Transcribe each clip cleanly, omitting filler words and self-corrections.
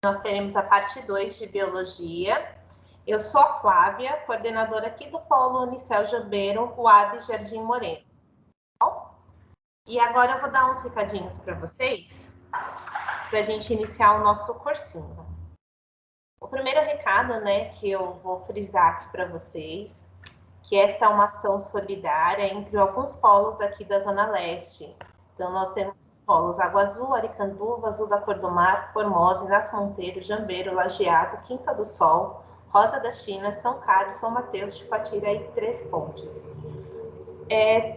Nós teremos a parte 2 de Biologia. Eu sou a Flávia, coordenadora aqui do Polo Unicel Jambeiro, UAB Jardim Moreno. E agora eu vou dar uns recadinhos para vocês, para a gente iniciar o nosso cursinho. O primeiro recado, né, que eu vou frisar aqui para vocês, que esta é uma ação solidária entre alguns polos aqui da Zona Leste. Então, nós temos os polos Água Azul, Aricanduva, Azul da Cor do Mar, Formosa, Inácio Monteiro, Jambeiro, Lajeado, Quinta do Sol, Rosa da China, São Carlos, São Mateus, Tipatira e Três Pontes.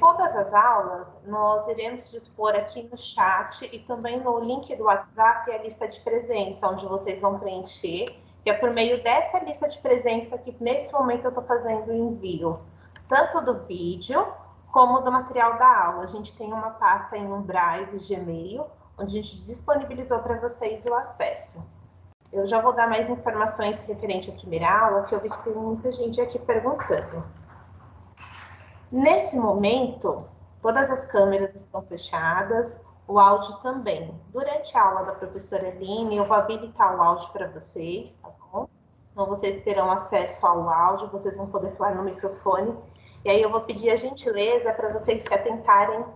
Todas as aulas nós iremos dispor aqui no chat e também no link do WhatsApp a lista de presença, onde vocês vão preencher, que é por meio dessa lista de presença que nesse momento eu estou fazendo o envio, tanto do vídeo como do material da aula. A gente tem uma pasta em um drive Gmail, onde a gente disponibilizou para vocês o acesso. Eu já vou dar mais informações referente à primeira aula, que eu vi que tem muita gente aqui perguntando. Nesse momento, todas as câmeras estão fechadas, o áudio também. Durante a aula da professora Aline, eu vou habilitar o áudio para vocês, tá bom? Então, vocês terão acesso ao áudio, vocês vão poder falar no microfone. E aí eu vou pedir a gentileza para vocês se atentarem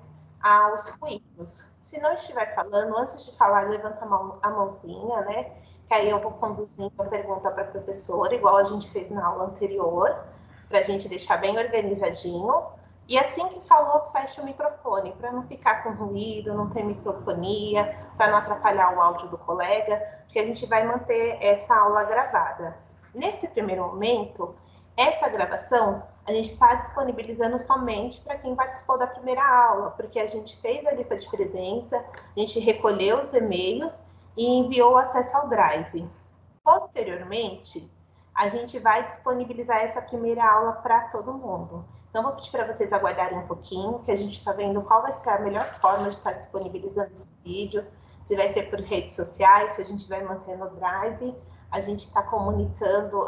aos ruídos. Se não estiver falando, antes de falar, levanta a mãozinha, né? Que aí eu vou conduzindo a pergunta para a professora, igual a gente fez na aula anterior, para a gente deixar bem organizadinho. E assim que falou, fecha o microfone, para não ficar com ruído, não ter microfonia, para não atrapalhar o áudio do colega, porque a gente vai manter essa aula gravada. Nesse primeiro momento, essa gravação a gente está disponibilizando somente para quem participou da primeira aula, porque a gente fez a lista de presença, a gente recolheu os e-mails e enviou o acesso ao Drive. Posteriormente, a gente vai disponibilizar essa primeira aula para todo mundo. Então, vou pedir para vocês aguardarem um pouquinho, que a gente está vendo qual vai ser a melhor forma de estar disponibilizando esse vídeo, se vai ser por redes sociais, se a gente vai manter no Drive. A gente está comunicando,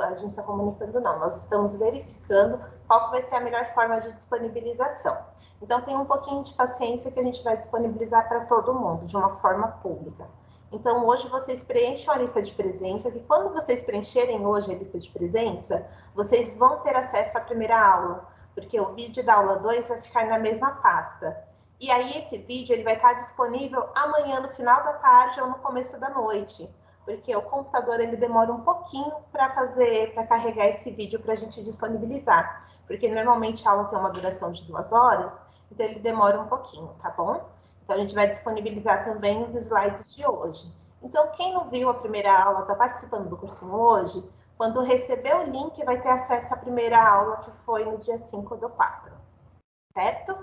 não, nós estamos verificando qual vai ser a melhor forma de disponibilização. Então, tem um pouquinho de paciência que a gente vai disponibilizar para todo mundo, de uma forma pública. Então, hoje vocês preencham a lista de presença, e quando vocês preencherem hoje a lista de presença, vocês vão ter acesso à primeira aula, porque o vídeo da aula 2 vai ficar na mesma pasta. E aí, esse vídeo ele vai estar disponível amanhã, no final da tarde ou no começo da noite, porque o computador ele demora um pouquinho para carregar esse vídeo para a gente disponibilizar, porque normalmente a aula tem uma duração de 2 horas, então ele demora um pouquinho, tá bom? Então a gente vai disponibilizar também os slides de hoje. Então quem não viu a primeira aula, está participando do cursinho hoje, quando receber o link vai ter acesso à primeira aula, que foi no dia 5/4, certo?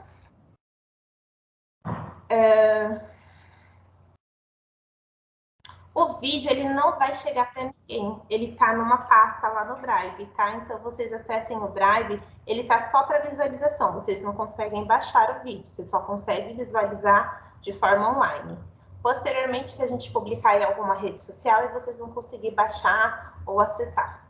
O vídeo, ele não vai chegar para ninguém, ele está numa pasta lá no Drive, tá? Então, vocês acessem o Drive, ele está só para visualização, vocês não conseguem baixar o vídeo, vocês só conseguem visualizar de forma online. Posteriormente, se a gente publicar em alguma rede social, vocês vão conseguir baixar ou acessar.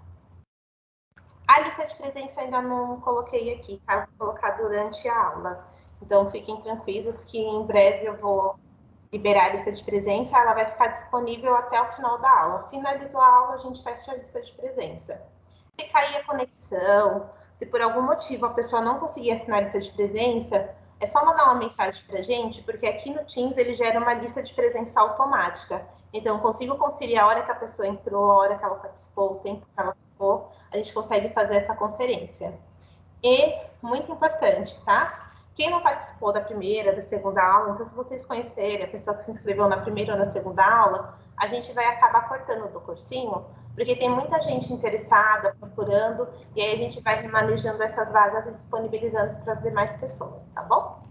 A lista de presença ainda não coloquei aqui, tá? Vou colocar durante a aula. Então, fiquem tranquilos que em breve eu vou liberar a lista de presença, ela vai ficar disponível até o final da aula. Finalizou a aula, a gente fecha a lista de presença. Se cair a conexão, se por algum motivo a pessoa não conseguir assinar a lista de presença, é só mandar uma mensagem para a gente, porque aqui no Teams ele gera uma lista de presença automática. Então, eu consigo conferir a hora que a pessoa entrou, a hora que ela participou, o tempo que ela ficou, a gente consegue fazer essa conferência. E, muito importante, tá? Quem não participou da primeira, da segunda aula, então se vocês conhecerem a pessoa que se inscreveu na primeira ou na segunda aula, a gente vai acabar cortando do cursinho, porque tem muita gente interessada, procurando, e aí a gente vai remanejando essas vagas e disponibilizando para as demais pessoas, tá bom?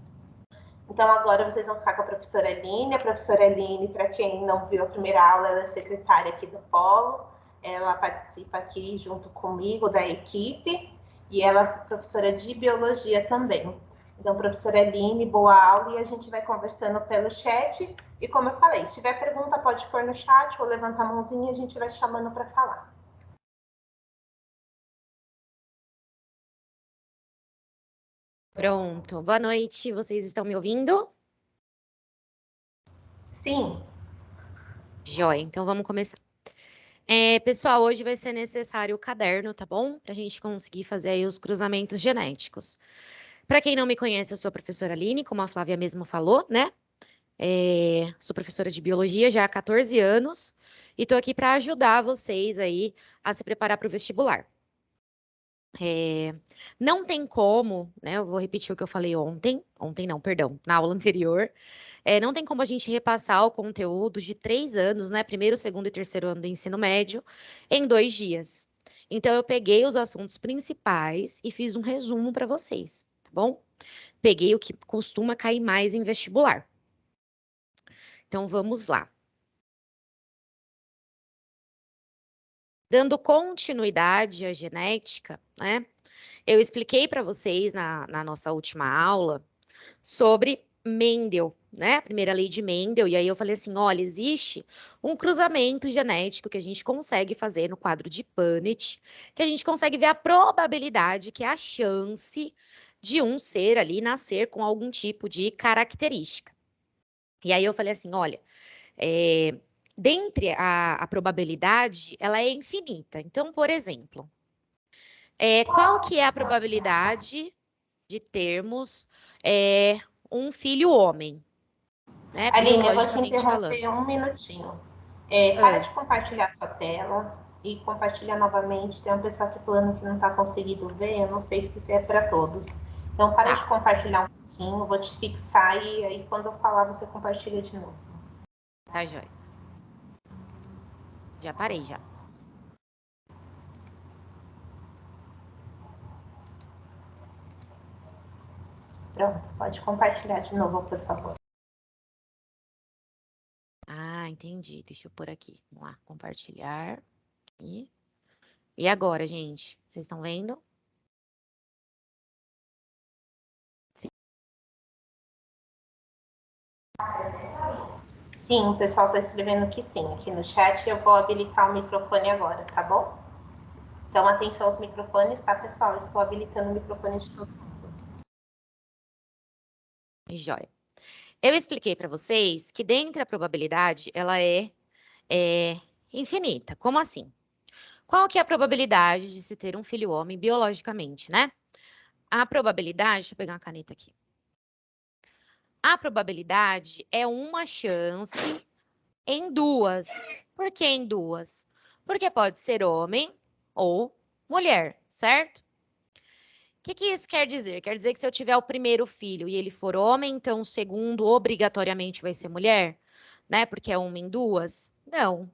Então, agora vocês vão ficar com a professora Aline. A professora Aline, para quem não viu a primeira aula, ela é secretária aqui do Polo, ela participa aqui junto comigo da equipe, e ela é professora de Biologia também. Então, professora Aline, boa aula, e a gente vai conversando pelo chat. E como eu falei, se tiver pergunta, pode pôr no chat ou levantar a mãozinha e a gente vai chamando para falar. Pronto. Boa noite, vocês estão me ouvindo? Sim. Joia, então vamos começar. Pessoal, hoje vai ser necessário o caderno, tá bom? Para a gente conseguir fazer aí os cruzamentos genéticos. Para quem não me conhece, eu sou a professora Aline, como a Flávia mesmo falou, né? Sou professora de biologia já há 14 anos e estou aqui para ajudar vocês aí a se preparar para o vestibular. Não tem como, né? Eu vou repetir o que eu falei ontem não, perdão, na aula anterior. Não tem como a gente repassar o conteúdo de 3 anos, né? Primeiro, segundo e terceiro ano do ensino médio, em 2 dias. Então, eu peguei os assuntos principais e fiz um resumo para vocês, tá bom? Peguei o que costuma cair mais em vestibular. Então, vamos lá. Dando continuidade à genética, né? Eu expliquei para vocês na nossa última aula sobre Mendel, né? A primeira lei de Mendel. E aí eu falei assim: olha, existe um cruzamento genético que a gente consegue fazer no quadro de Punnett, que a gente consegue ver a probabilidade, que é a chance de um ser ali nascer com algum tipo de característica. E aí eu falei assim: olha, dentre a probabilidade, ela é infinita. Então, por exemplo, qual que é a probabilidade de termos um filho homem, né? Aline, eu vou te Biologicamente falando. interromper um minutinho. Para Ah, de compartilhar sua tela e compartilhar novamente. Tem uma pessoa aqui falando que não está conseguindo ver, eu não sei se isso é para todos. Então, para de tá, compartilhar um pouquinho, vou te fixar e aí quando eu falar você compartilha de novo. tá, joia. Já parei, já. Pronto, pode compartilhar de novo, por favor. Ah, entendi. Deixa eu pôr aqui. Vamos lá, compartilhar. E agora, gente? Vocês estão vendo? Sim. Sim, o pessoal está escrevendo que sim, aqui no chat. Eu vou habilitar o microfone agora, tá bom? Então, atenção aos microfones, tá, pessoal? Estou habilitando o microfone de todo mundo. Joia. Eu expliquei para vocês que dentro da probabilidade, ela é infinita. Como assim? Qual que é a probabilidade de se ter um filho homem biologicamente, né? A probabilidade, deixa eu pegar uma caneta aqui. A probabilidade é uma chance em duas. Por que em duas? Porque pode ser homem ou mulher, certo? O que isso quer dizer? Quer dizer que se eu tiver o primeiro filho e ele for homem, então o segundo obrigatoriamente vai ser mulher, né? Porque é uma em duas? Não,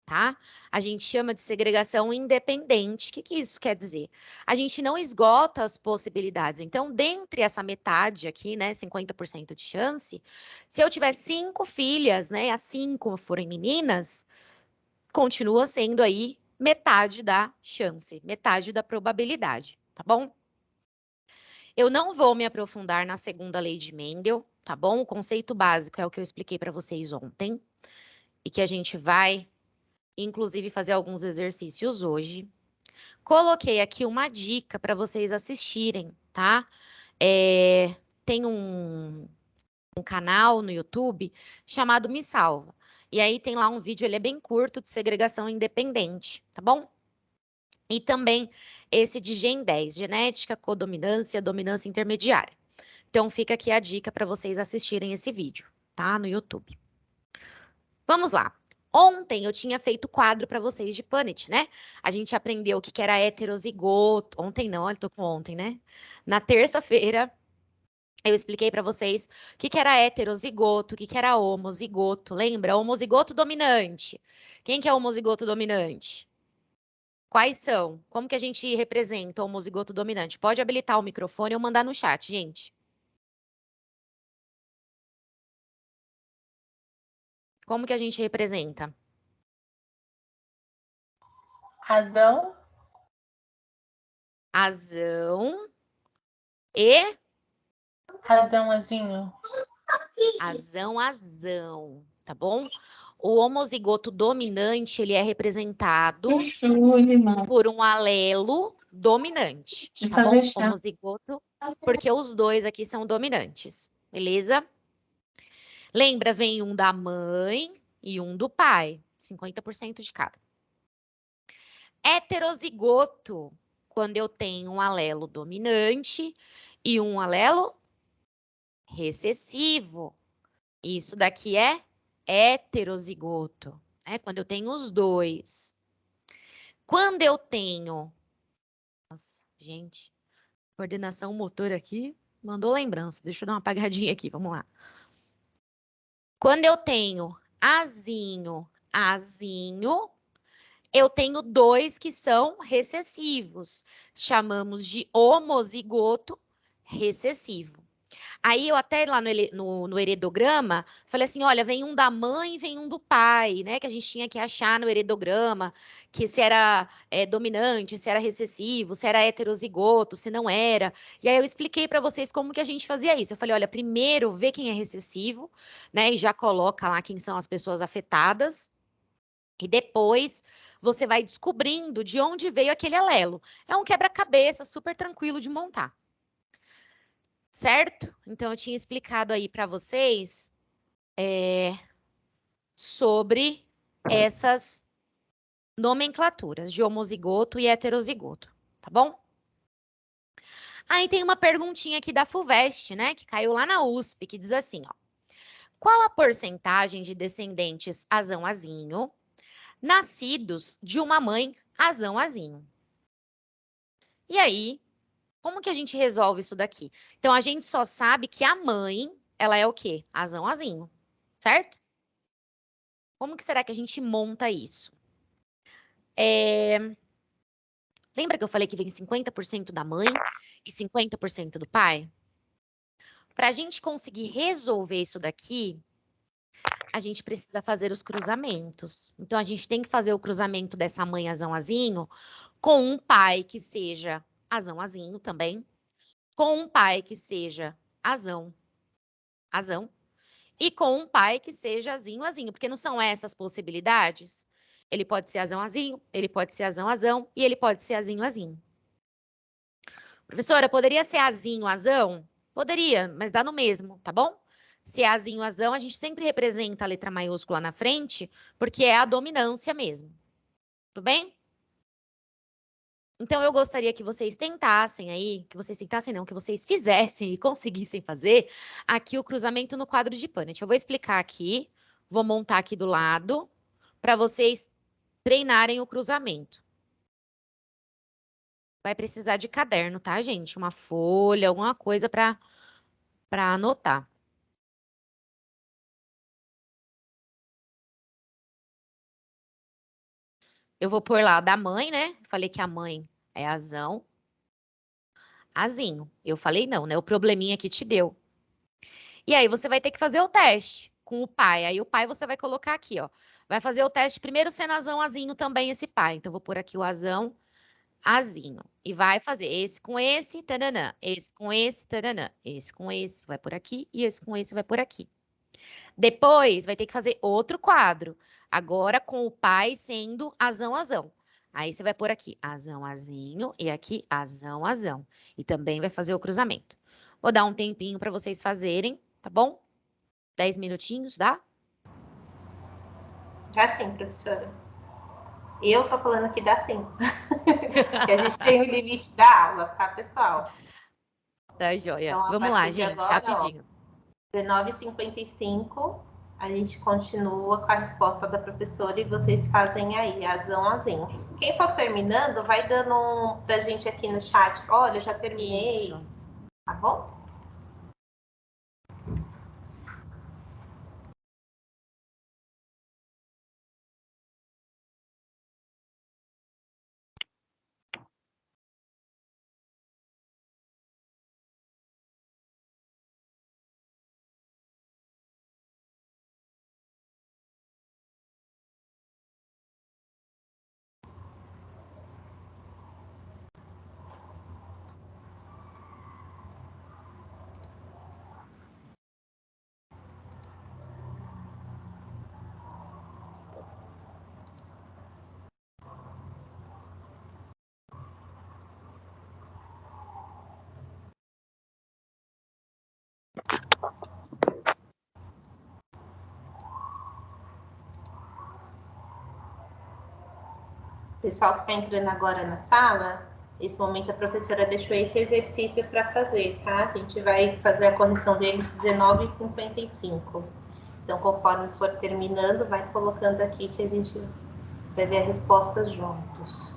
tá? A gente chama de segregação independente. O que isso quer dizer? A gente não esgota as possibilidades. Então, dentre essa metade aqui, né, 50% de chance, se eu tiver 5 filhas, né, as 5 forem meninas, continua sendo aí metade da chance, metade da probabilidade, tá bom? Eu não vou me aprofundar na segunda lei de Mendel, tá bom? O conceito básico é o que eu expliquei para vocês ontem e que a gente vai, inclusive, fazer alguns exercícios hoje. Coloquei aqui uma dica para vocês assistirem, tá? Tem um canal no YouTube chamado Me Salva. E aí tem lá um vídeo, ele é bem curto, de segregação independente, tá bom? E também esse de Gen 10, genética, codominância, dominância intermediária. Então fica aqui a dica para vocês assistirem esse vídeo, tá? No YouTube. Vamos lá. Ontem eu tinha feito quadro para vocês de Punnett, né? A gente aprendeu o que era heterozigoto. Ontem não, eu tô com ontem, né? Na terça-feira eu expliquei para vocês o que era heterozigoto, o que era homozigoto. Lembra? Homozigoto dominante. Quem que é homozigoto dominante? Quais são? Como que a gente representa o homozigoto dominante? Pode habilitar o microfone ou mandar no chat, gente. Como que a gente representa? Razão. Azão e Razãozinho. azão, tá bom? O homozigoto dominante, ele é representado por um alelo dominante, tá bom? Homozigoto, porque os dois aqui são dominantes, beleza? Lembra, vem um da mãe e um do pai, 50% de cada. Heterozigoto, quando eu tenho um alelo dominante e um alelo recessivo. Isso daqui é heterozigoto, né? Quando eu tenho os dois. Quando eu tenho... Nossa, gente, coordenação motor aqui mandou lembrança. Deixa eu dar uma apagadinha aqui, vamos lá. Quando eu tenho azinho, azinho, eu tenho dois que são recessivos. Chamamos de homozigoto recessivo. Aí eu até lá no heredograma, falei assim, olha, vem um da mãe e vem um do pai, né? Que a gente tinha que achar no heredograma, que se era dominante, se era recessivo, se era heterozigoto, se não era. E aí eu expliquei para vocês como que a gente fazia isso. Eu falei, olha, primeiro vê quem é recessivo, né? E já coloca lá quem são as pessoas afetadas. E depois você vai descobrindo de onde veio aquele alelo. É um quebra-cabeça super tranquilo de montar. Certo? Então, eu tinha explicado aí para vocês sobre essas nomenclaturas de homozigoto e heterozigoto, tá bom? Aí tem uma perguntinha aqui da FUVEST, né, que caiu lá na USP, que diz assim, ó. Qual a porcentagem de descendentes azão-azinho nascidos de uma mãe azão-azinho? E aí, como que a gente resolve isso daqui? Então, a gente só sabe que a mãe, ela é o quê? Azão-azinho, certo? Como que será que a gente monta isso? Lembra que eu falei que vem 50% da mãe e 50% do pai? Para a gente conseguir resolver isso daqui, a gente precisa fazer os cruzamentos. Então, a gente tem que fazer o cruzamento dessa mãe azão-azinho com um pai que seja azão-azinho também, com um pai que seja azão, e com um pai que seja azinho, porque não são essas possibilidades? Ele pode ser azão, ele pode ser azão, e ele pode ser azinho. Professora, poderia ser azão? Poderia, mas dá no mesmo, tá bom? Se é azinho, a gente sempre representa a letra maiúscula na frente, porque é a dominância mesmo. Tudo bem? Então, eu gostaria que vocês tentassem aí, que vocês fizessem e conseguissem fazer aqui o cruzamento no quadro de Punnett. Eu vou explicar aqui, vou montar aqui do lado, para vocês treinarem o cruzamento. Vai precisar de caderno, tá, gente? Uma folha, alguma coisa para anotar. Eu vou pôr lá da mãe, né? Falei que a mãe é azão. Azinho. Eu falei não, né? O probleminha que te deu. E aí você vai ter que fazer o teste com o pai. Aí o pai você vai colocar aqui, ó. Vai fazer o teste primeiro sendo azão, azinho também esse pai. Então, eu vou pôr aqui o azão, azinho. E vai fazer esse com esse, taranã. Esse com esse, taranã. Esse com esse, vai por aqui. E esse com esse, vai por aqui. Depois, vai ter que fazer outro quadro. Agora, com o pai sendo azão, azão. Aí, você vai pôr aqui azão, azinho. E aqui azão, azão. E também vai fazer o cruzamento. Vou dar um tempinho para vocês fazerem, tá bom? 10 minutinhos, dá? Dá sim, professora. Eu tô falando que dá sim. Que a gente tem o limite da aula, tá, pessoal? Tá joia. Então, a Vamos lá, partir de gente, agora, ó, rapidinho. 19h55, a gente continua com a resposta da professora e vocês fazem aí, azão, azinho. Quem for terminando, vai dando pra gente aqui no chat, olha, já terminei, Isso. tá bom? Pessoal que está entrando agora na sala, nesse momento a professora deixou esse exercício para fazer, tá? A gente vai fazer a correção dele 19h55. Então, conforme for terminando, vai colocando aqui que a gente vai ver as respostas juntos.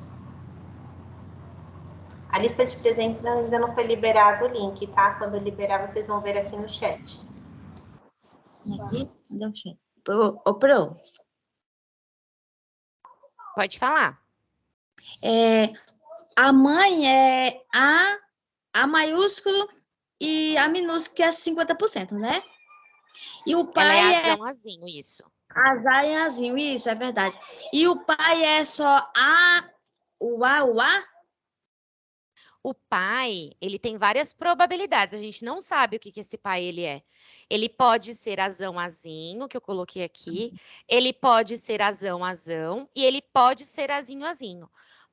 A lista de presentes ainda não foi liberado o link, tá? Quando liberar, vocês vão ver aqui no chat. Aqui, dá um chat. Pode falar. A mãe é A maiúsculo e A minúsculo, que é 50%, né? E o Ela pai é azãozinho, isso. azaiazinho, isso, é verdade. E o pai é só o A? O pai, ele tem várias probabilidades. A gente não sabe o que esse pai ele é. Ele pode ser azão-azinho, que eu coloquei aqui. Ele pode ser azão-azão. E ele pode ser azinho-azinho.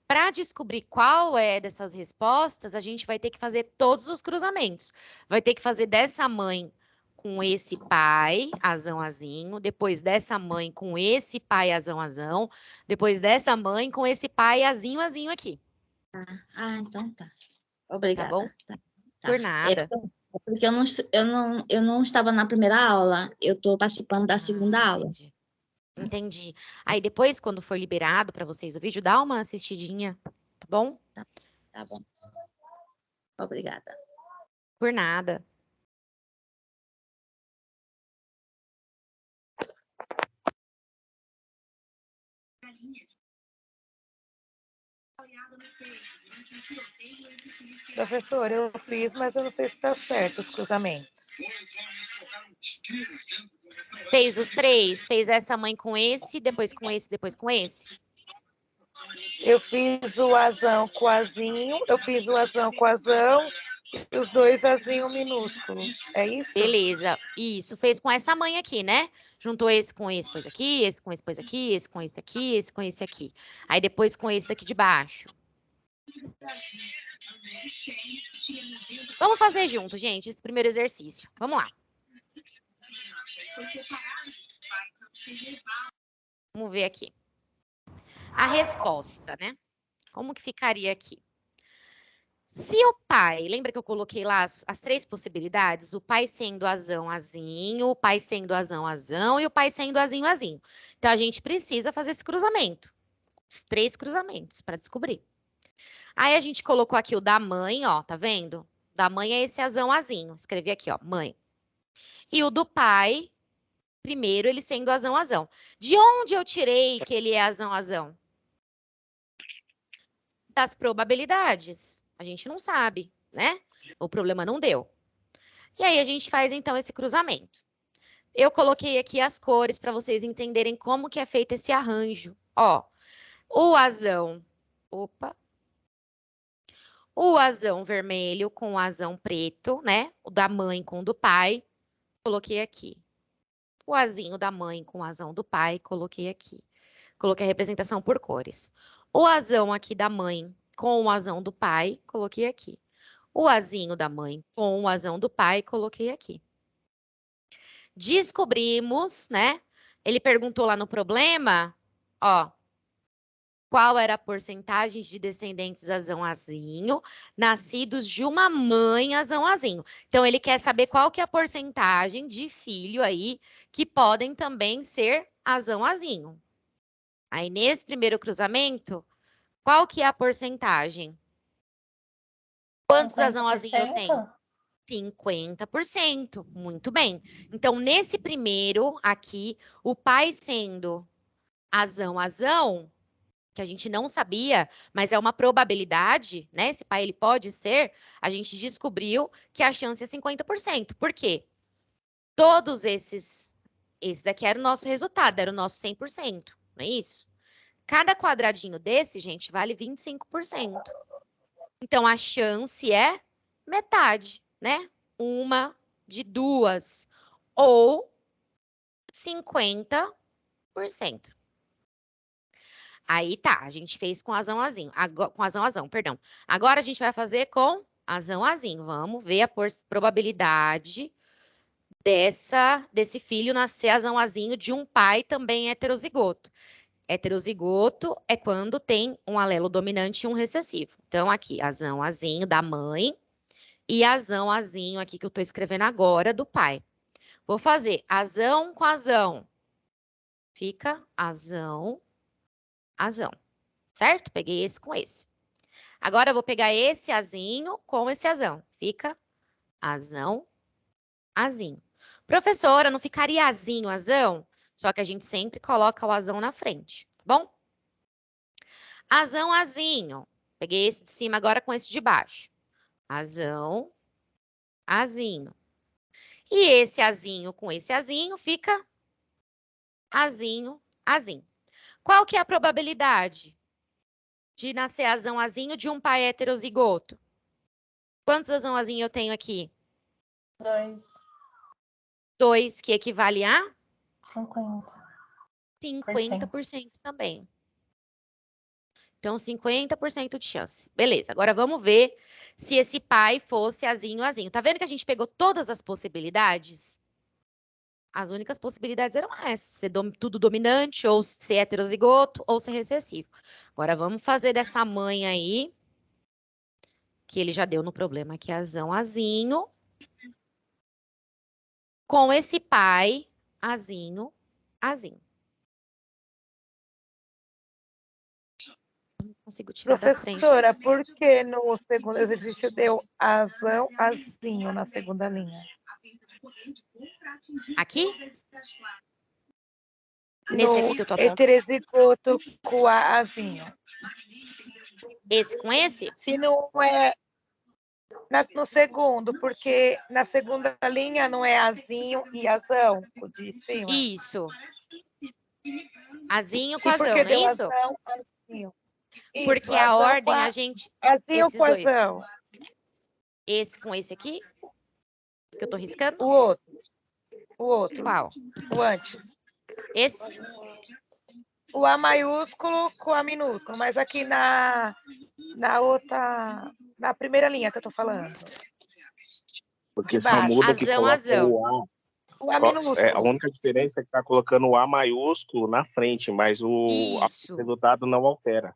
Para descobrir qual é dessas respostas, a gente vai ter que fazer todos os cruzamentos. Vai ter que fazer dessa mãe com esse pai, azão-azinho. Depois dessa mãe com esse pai, azão-azão. Depois dessa mãe com esse pai, azinho-azinho aqui. Então tá. Tá Obrigada. bom? Tá. Por nada. Porque eu não estava na primeira aula, eu estou participando da segunda aula. Entendi. Entendi. Aí depois, quando for liberado para vocês o vídeo, dá uma assistidinha, tá bom? Tá bom. Obrigada. Por nada. Professor, eu fiz, mas eu não sei se está certo os cruzamentos. Fez os três? Fez essa mãe com esse, depois com esse, depois com esse? Eu fiz o azão com o azinho, eu fiz o azão com o azão e os dois azinhos minúsculos. É isso? Beleza. Isso. Fez com essa mãe aqui, né? Juntou esse com esse, pôs aqui, esse com esse, pôs aqui, esse com esse aqui, esse com esse aqui. Aí depois com esse daqui de baixo. Vamos fazer junto, gente, esse primeiro exercício. Vamos lá. Vamos ver aqui. A resposta, né? Como que ficaria aqui? Se o pai, lembra que eu coloquei lá as três possibilidades? O pai sendo azão, azinho, o pai sendo azão, azão e o pai sendo azinho, azinho. Então, a gente precisa fazer esse cruzamento. Os três cruzamentos para descobrir. Aí, a gente colocou aqui o da mãe, ó, tá vendo? Da mãe é esse azão, azinho. Escrevi aqui, ó, mãe. E o do pai, primeiro, ele sendo azão, azão. De onde eu tirei que ele é azão, azão? Das probabilidades. A gente não sabe, né? O problema não deu. E aí, a gente faz, então, esse cruzamento. Eu coloquei aqui as cores para vocês entenderem como que é feito esse arranjo. Ó, o azão... Opa! O azão vermelho com o azão preto, né? O da mãe com o do pai, coloquei aqui. O azinho da mãe com o azão do pai, coloquei aqui. Coloquei a representação por cores. O azão aqui da mãe com o azão do pai, coloquei aqui. O azinho da mãe com o azão do pai, coloquei aqui. Descobrimos, né? Ele perguntou lá no problema, ó, qual era a porcentagem de descendentes azão-azinho nascidos de uma mãe azão-azinho. Então, ele quer saber qual que é a porcentagem de filho aí que podem também ser azão-azinho. Aí, nesse primeiro cruzamento, qual que é a porcentagem? Quantos azão-azinho tem? 50%. Muito bem. Então, nesse primeiro aqui, o pai sendo azão-azão, que a gente não sabia, mas é uma probabilidade, né? Esse pai, ele pode ser, a gente descobriu que a chance é 50%. Por quê? Todos esses, esse daqui era o nosso resultado, era o nosso 100%, não é isso? Cada quadradinho desse, gente, vale 25%. Então, a chance é metade, né? Uma de duas, ou 50%. Aí tá, a gente fez com azão-azinho, com azão-azão, perdão. Agora a gente vai fazer com azão-azinho. Vamos ver a probabilidade desse filho nascer azão-azinho de um pai também heterozigoto. Heterozigoto é quando tem um alelo dominante e um recessivo. Então, aqui, azão, azinho da mãe e azão, azinho aqui que eu estou escrevendo agora do pai. Vou fazer azão com azão. Fica azão, azão. Certo? Peguei esse com esse. Agora, eu vou pegar esse azinho com esse azão. Fica azão, azinho. Professora, não ficaria azinho, azão? Só que a gente sempre coloca o azão na frente, tá bom? Azão, azinho. Peguei esse de cima agora com esse de baixo. Azão, azinho. E esse azinho com esse azinho fica azinho, azinho. Qual que é a probabilidade de nascer azão, azinho de um pai heterozigoto? Quantos azão, azinho eu tenho aqui? 2. 2, que equivale a 50. 50% também. Então, 50% de chance. Beleza, agora vamos ver se esse pai fosse azinho, azinho. Tá vendo que a gente pegou todas as possibilidades? As únicas possibilidades eram essas, ser tudo dominante, ou ser heterozigoto, ou ser recessivo. Agora vamos fazer dessa mãe aí, que ele já deu no problema, que é azão, azinho, com esse pai, azinho, azinho. Não consigo tirar da frente. Professora, por que no segundo exercício deu azão, azinho na segunda linha? Aqui? Nesse aqui que eu tô apontando. Heterozigoto com a azinho. Esse com esse? Se não é no segundo, porque na segunda linha não é azinho e azão, o de cima. Isso. Azinho com E por azão, que não é deu isso? azão, azinho? Porque Isso, a azão ordem com a gente... azinho esses com dois. azão. Esse com esse aqui? Que eu tô riscando? O outro. O outro. Qual? O antes. Esse? O A maiúsculo com A minúsculo, mas aqui na outra, na primeira linha que eu tô falando. Porque De só baixo. muda que Azão, coloca azão. o A. O A A minúsculo. única diferença é que tá colocando o A maiúsculo na frente, mas o Isso. resultado não altera.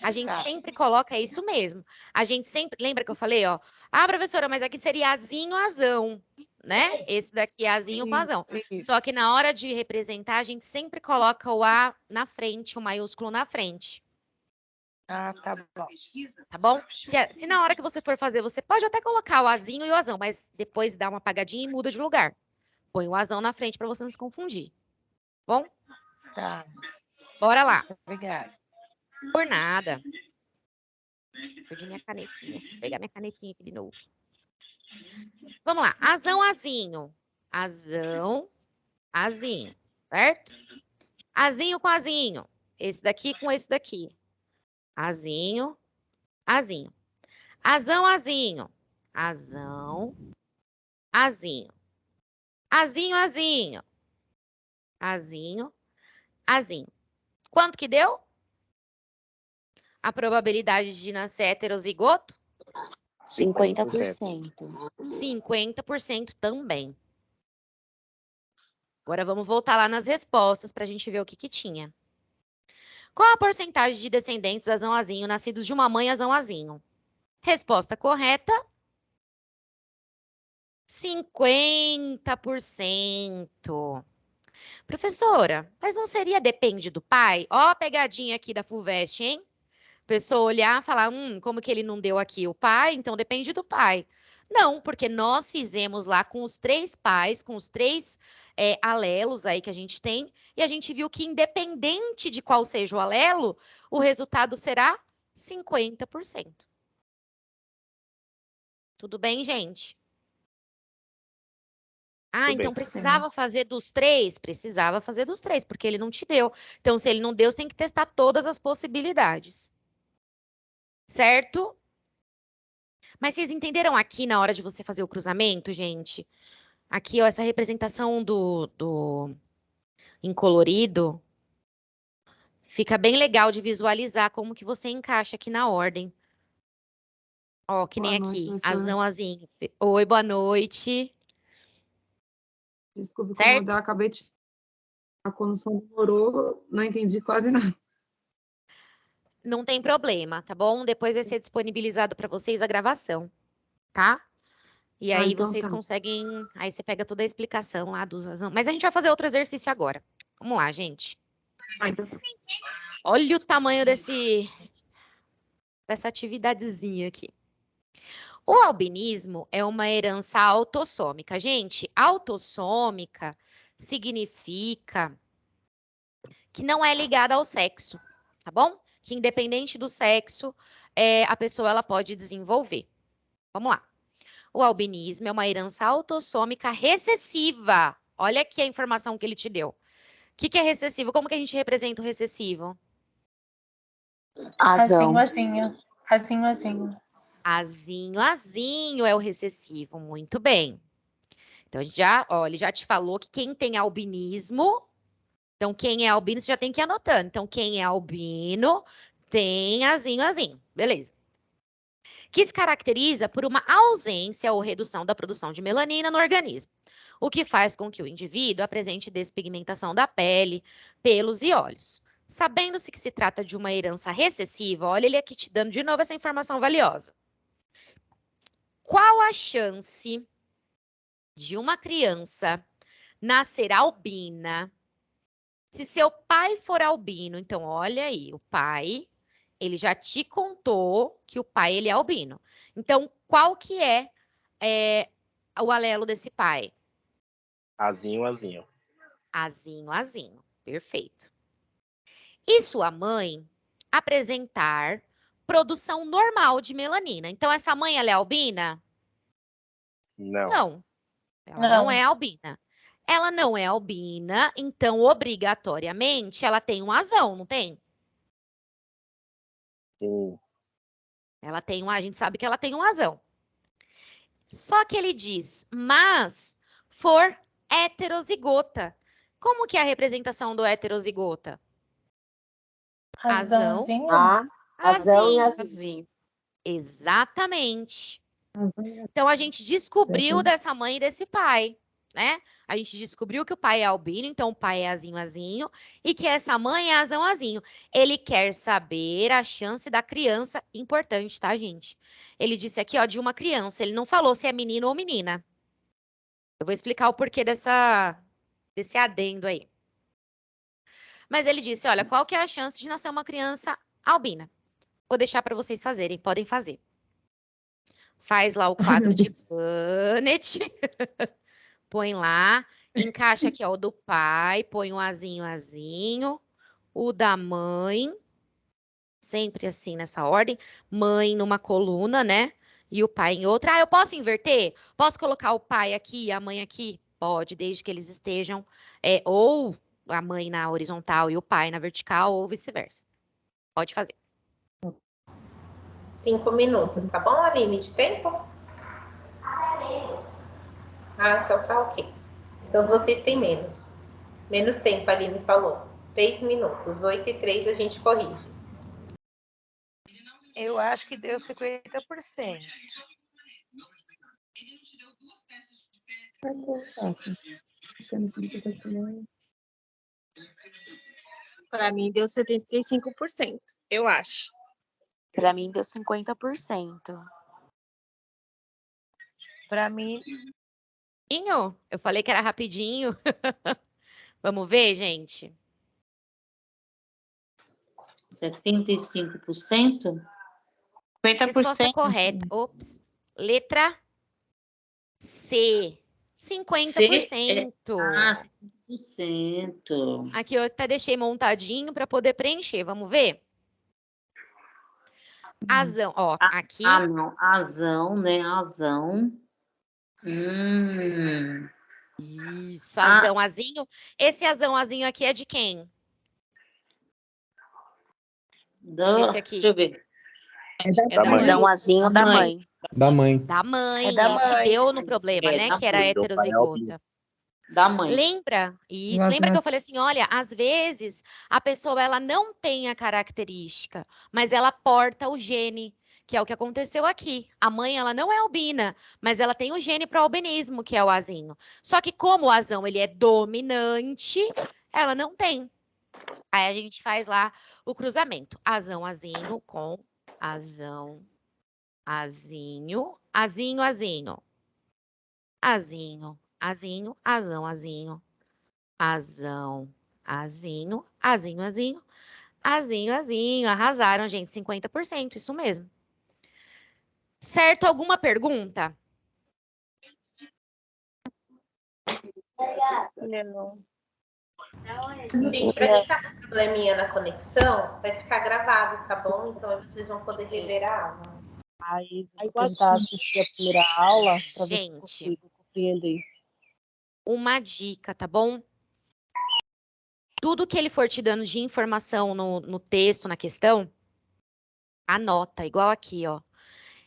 A gente sempre coloca isso mesmo. A gente sempre... Lembra que eu falei, ó? Ah, professora, mas aqui seria azinho, azão, né? Esse daqui é azinho com azão. Isso. Só que na hora de representar, a gente sempre coloca o A na frente, o maiúsculo na frente. Ah, tá bom. Tá bom? Se na hora que você for fazer, você pode até colocar o azinho e o azão, mas depois dá uma apagadinha e muda de lugar. Põe o azão na frente para você não se confundir. Bom? Tá. Bora lá. Obrigada. Por nada. Perdi minha canetinha. Vou pegar minha canetinha aqui de novo. Vamos lá. Azão, azinho. Azão, azinho. Certo? Azinho com azinho. Esse daqui com esse daqui. Azinho, azinho. Azão, azinho. Azão, azinho. Azinho, azinho. Azinho, azinho. Quanto que deu? A probabilidade de nascer heterozigoto? 50%. 50% também. Agora vamos voltar lá nas respostas para a gente ver o que tinha. Qual a porcentagem de descendentes azão-azinho nascidos de uma mãe azão-azinho? Resposta correta: 50%. Professora, mas não seria depende do pai? Ó a pegadinha aqui da FUVEST, hein? Pessoa olhar e falar, como que ele não deu aqui o pai? Então depende do pai. Não, porque nós fizemos lá com os 3 pais, com os 3 alelos aí que a gente tem, e a gente viu que independente de qual seja o alelo, o resultado será 50%. Tudo bem, gente? Ah, Tudo bem. então precisava fazer dos 3? Precisava fazer dos 3, porque ele não te deu. Então, se ele não deu, você tem que testar todas as possibilidades. Certo? Mas vocês entenderam aqui na hora de você fazer o cruzamento, gente? Aqui, ó, essa representação em colorido fica bem legal de visualizar como que você encaixa aqui na ordem. Ó, que nem Boa noite, aqui, professora. azão, azinho. Oi, boa noite. Desculpe Certo? incomodar, acabei de A condução demorou, não entendi quase nada. Não tem problema, tá bom? Depois vai ser disponibilizado para vocês a gravação, tá? E aí então vocês tá. conseguem. Aí você pega toda a explicação lá dos. Mas a gente vai fazer outro exercício agora. Vamos lá, gente. Então tá. Olha o tamanho dessa atividadezinha aqui. O albinismo é uma herança autossômica. Gente, autossômica significa que não é ligada ao sexo, tá bom? Que independente do sexo, a pessoa ela pode desenvolver. Vamos lá. O albinismo é uma herança autossômica recessiva. Olha aqui a informação que ele te deu. O que é recessivo? Como que a gente representa o recessivo? Azão. Azinho. Azinho é o recessivo. Muito bem. Então, ele já te falou que quem tem albinismo... Então, quem é albino, você já tem que ir anotando. Então, quem é albino tem azinho. Beleza. Que se caracteriza por uma ausência ou redução da produção de melanina no organismo, o que faz com que o indivíduo apresente despigmentação da pele, pelos e olhos. Sabendo-se que se trata de uma herança recessiva, olha ele aqui te dando de novo essa informação valiosa. Qual a chance de uma criança nascer albina se seu pai for albino? Então, olha aí, o pai, ele já te contou que o pai, ele é albino. Então, qual que é o alelo desse pai? Azinho. Azinho. Perfeito. E sua mãe apresentar produção normal de melanina. Então, essa mãe, ela é albina? Não. Não. Ela não é albina. Ela não é albina, então, obrigatoriamente, ela tem um azão, não tem? Sim. A gente sabe que ela tem um azão. Só que ele diz, mas for heterozigota. Como que é a representação do heterozigota? Azão. Azão e Azinho. azinho. Exatamente. Então, a gente descobriu dessa mãe e desse pai, né? A gente descobriu que o pai é albino, então o pai é azinho, e que essa mãe é azão. Ele quer saber a chance da criança, importante, tá, gente? Ele disse aqui, ó, de uma criança, ele não falou se é menino ou menina. Eu vou explicar o porquê desse adendo aí. Mas ele disse, olha, qual que é a chance de nascer uma criança albina? Vou deixar para vocês fazerem, podem fazer. Faz lá o quadro de Punnett. Põe lá, encaixa aqui, ó, o do pai, põe um azinho, o da mãe, sempre assim nessa ordem, mãe numa coluna, né? E o pai em outra. Ah, eu posso inverter? Posso colocar o pai aqui e a mãe aqui? Pode, desde que eles estejam, ou a mãe na horizontal e o pai na vertical, ou vice-versa. Pode fazer. 5 minutos, tá bom, Aline, de tempo? Então tá ok. Então vocês têm menos tempo, a Aline falou. 3 minutos, 8:03 a gente corrige. Eu acho que deu 50%. Para mim deu 75%, eu acho. Para mim deu 50%. Para mim, Eu falei que era rapidinho. Vamos ver, gente? 75%? 50%. Resposta correta. Ops. Letra C. 50%. Ah, 50%. Aqui eu até deixei montadinho para poder preencher. Vamos ver? Azão. Ó, aqui. Ah, não. Azão, né? Azão. Isso, azinho. Esse azinho aqui é de quem? Esse aqui. Deixa eu ver. É da mãe. Azãozinho da mãe. Da mãe. Da mãe. É da Ele te mãe. deu no problema, É né? da Que era mãe. heterozigota. Da mãe. Lembra? Isso. Lembra que eu falei assim, olha, às vezes a pessoa ela não tem a característica, mas ela porta o gene, que é o que aconteceu aqui. A mãe ela não é albina, mas ela tem o gene para albinismo, que é o azinho. Só que como o azão ele é dominante, ela não tem. Aí a gente faz lá o cruzamento. Azão, azinho com azão, azinho, azinho, azinho. Azinho, azinho, azão, azinho. Azão, azinho, azinho, azinho. Azinho, azinho. Arrasaram, gente. 50%, isso mesmo. Certo? Alguma pergunta? Não. Gente, pra quem tá com probleminha na conexão, vai ficar gravado, tá bom? Então vocês vão poder rever a aula. Aí vou tentar assistir a primeira aula para ver se eu Gente, consigo compreender. uma dica, tá bom? Tudo que ele for te dando de informação no texto, na questão, anota, igual aqui, ó.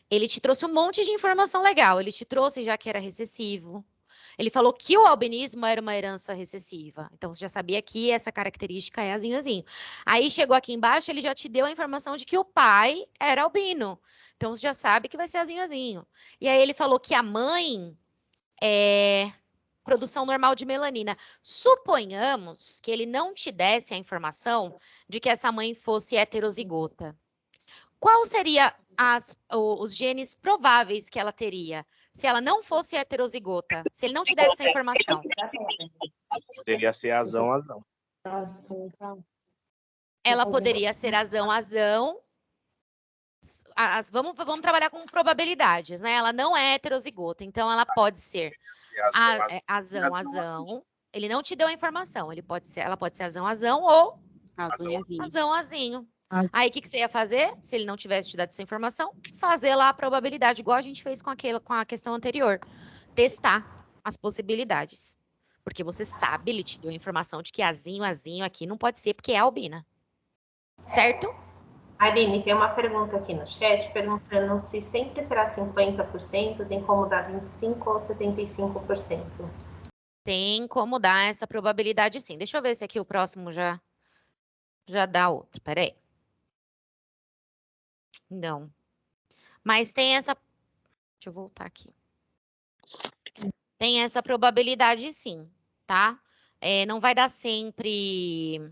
Ele te trouxe um monte de informação legal. Ele te trouxe já que era recessivo. Ele falou que o albinismo era uma herança recessiva. Então, você já sabia que essa característica é azinho, azinho. Aí, chegou aqui embaixo, ele já te deu a informação de que o pai era albino. Então, você já sabe que vai ser azinho, azinho. E aí, ele falou que a mãe é produção normal de melanina. Suponhamos que ele não te desse a informação de que essa mãe fosse heterozigota. Qual seria os genes prováveis que ela teria se ela não fosse heterozigota? Se ele não te desse essa informação? Poderia ser azão. Ela poderia ser azão. Vamos trabalhar com probabilidades, né? Ela não é heterozigota, então ela pode ser azão. Ele não te deu a informação. Ela pode ser azão ou azãozinho. Aí, o que você ia fazer, se ele não tivesse te dado essa informação? Fazer lá a probabilidade, igual a gente fez com a questão anterior. Testar as possibilidades. Porque você sabe, ele te deu a informação de que azinho aqui não pode ser, porque é albina. Certo? Aline, tem uma pergunta aqui no chat, perguntando se sempre será 50%, tem como dar 25% ou 75%? Tem como dar essa probabilidade, sim. Deixa eu ver se aqui o próximo já dá outro. Peraí. Não. Mas tem essa... Deixa eu voltar aqui. Tem essa probabilidade, sim, tá? Não vai dar sempre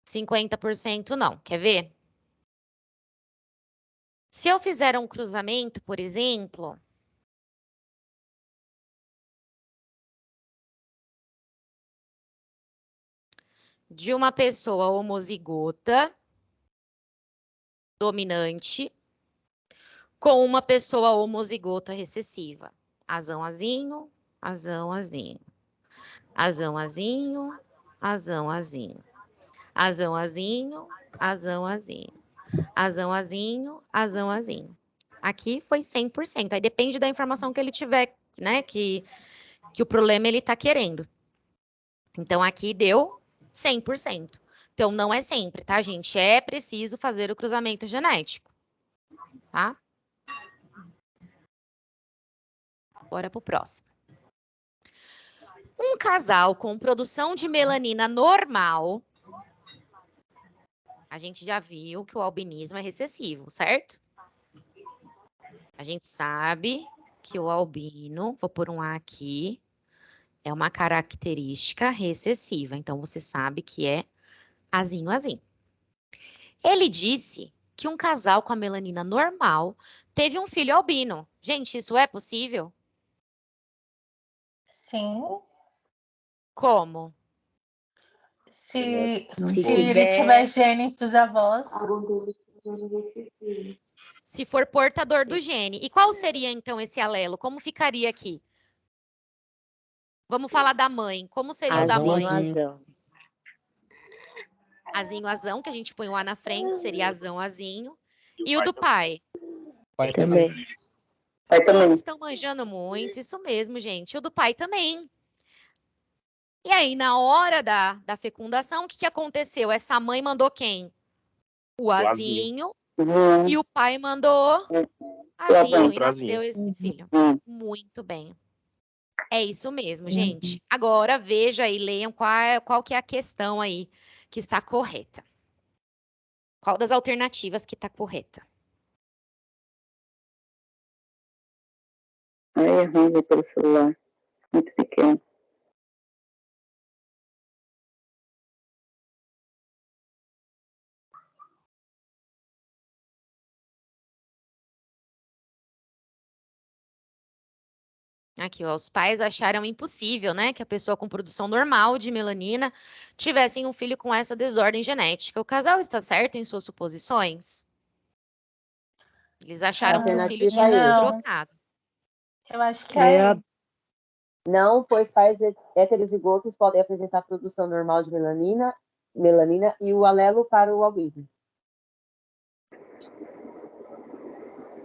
50%, não. Quer ver? Se eu fizer um cruzamento, por exemplo... de uma pessoa homozigota dominante com uma pessoa homozigota recessiva. Azão, azinho, azão, azinho. Azão, azinho, azão, azinho. Azão, azinho, azão, azinho. Azão, azinho, azão, azinho. Aqui foi 100%. Aí depende da informação que ele tiver, né? Que o problema ele tá querendo. Então, aqui deu 100%. Então, não é sempre, tá, gente? É preciso fazer o cruzamento genético, tá? Bora pro próximo. Um casal com produção de melanina normal, a gente já viu que o albinismo é recessivo, certo? A gente sabe que o albino, vou pôr um A aqui, é uma característica recessiva. Então, você sabe que é azinho, azinho. Ele disse que um casal com a melanina normal teve um filho albino. Gente, isso é possível? Sim. Como? Se ele tiver genes dos avós. Se for portador do gene. E qual seria, então, esse alelo? Como ficaria aqui? Vamos falar da mãe. Como seria o da mãe? Azinho, azão, que a gente põe o A na frente, seria azão, azinho. E o do pai? Pai também. Vocês estão manjando muito, isso mesmo, gente. O do pai também. E aí, na hora da fecundação, o que aconteceu? Essa mãe mandou quem? O azinho. E o pai mandou azinho. E nasceu esse filho. Muito bem. É isso mesmo, gente. Agora, veja e leiam qual que é a questão aí que está correta. Qual das alternativas que está correta? É ruim ver pelo celular. Muito pequeno. Aqui, ó, os pais acharam impossível, né, que a pessoa com produção normal de melanina tivesse um filho com essa desordem genética. O casal está certo em suas suposições? Eles acharam que o filho tinha sido Alternativa E. trocado. Eu acho que É é. a- Não, pois pais heterozigotos podem apresentar produção normal de melanina e o alelo para o albismo.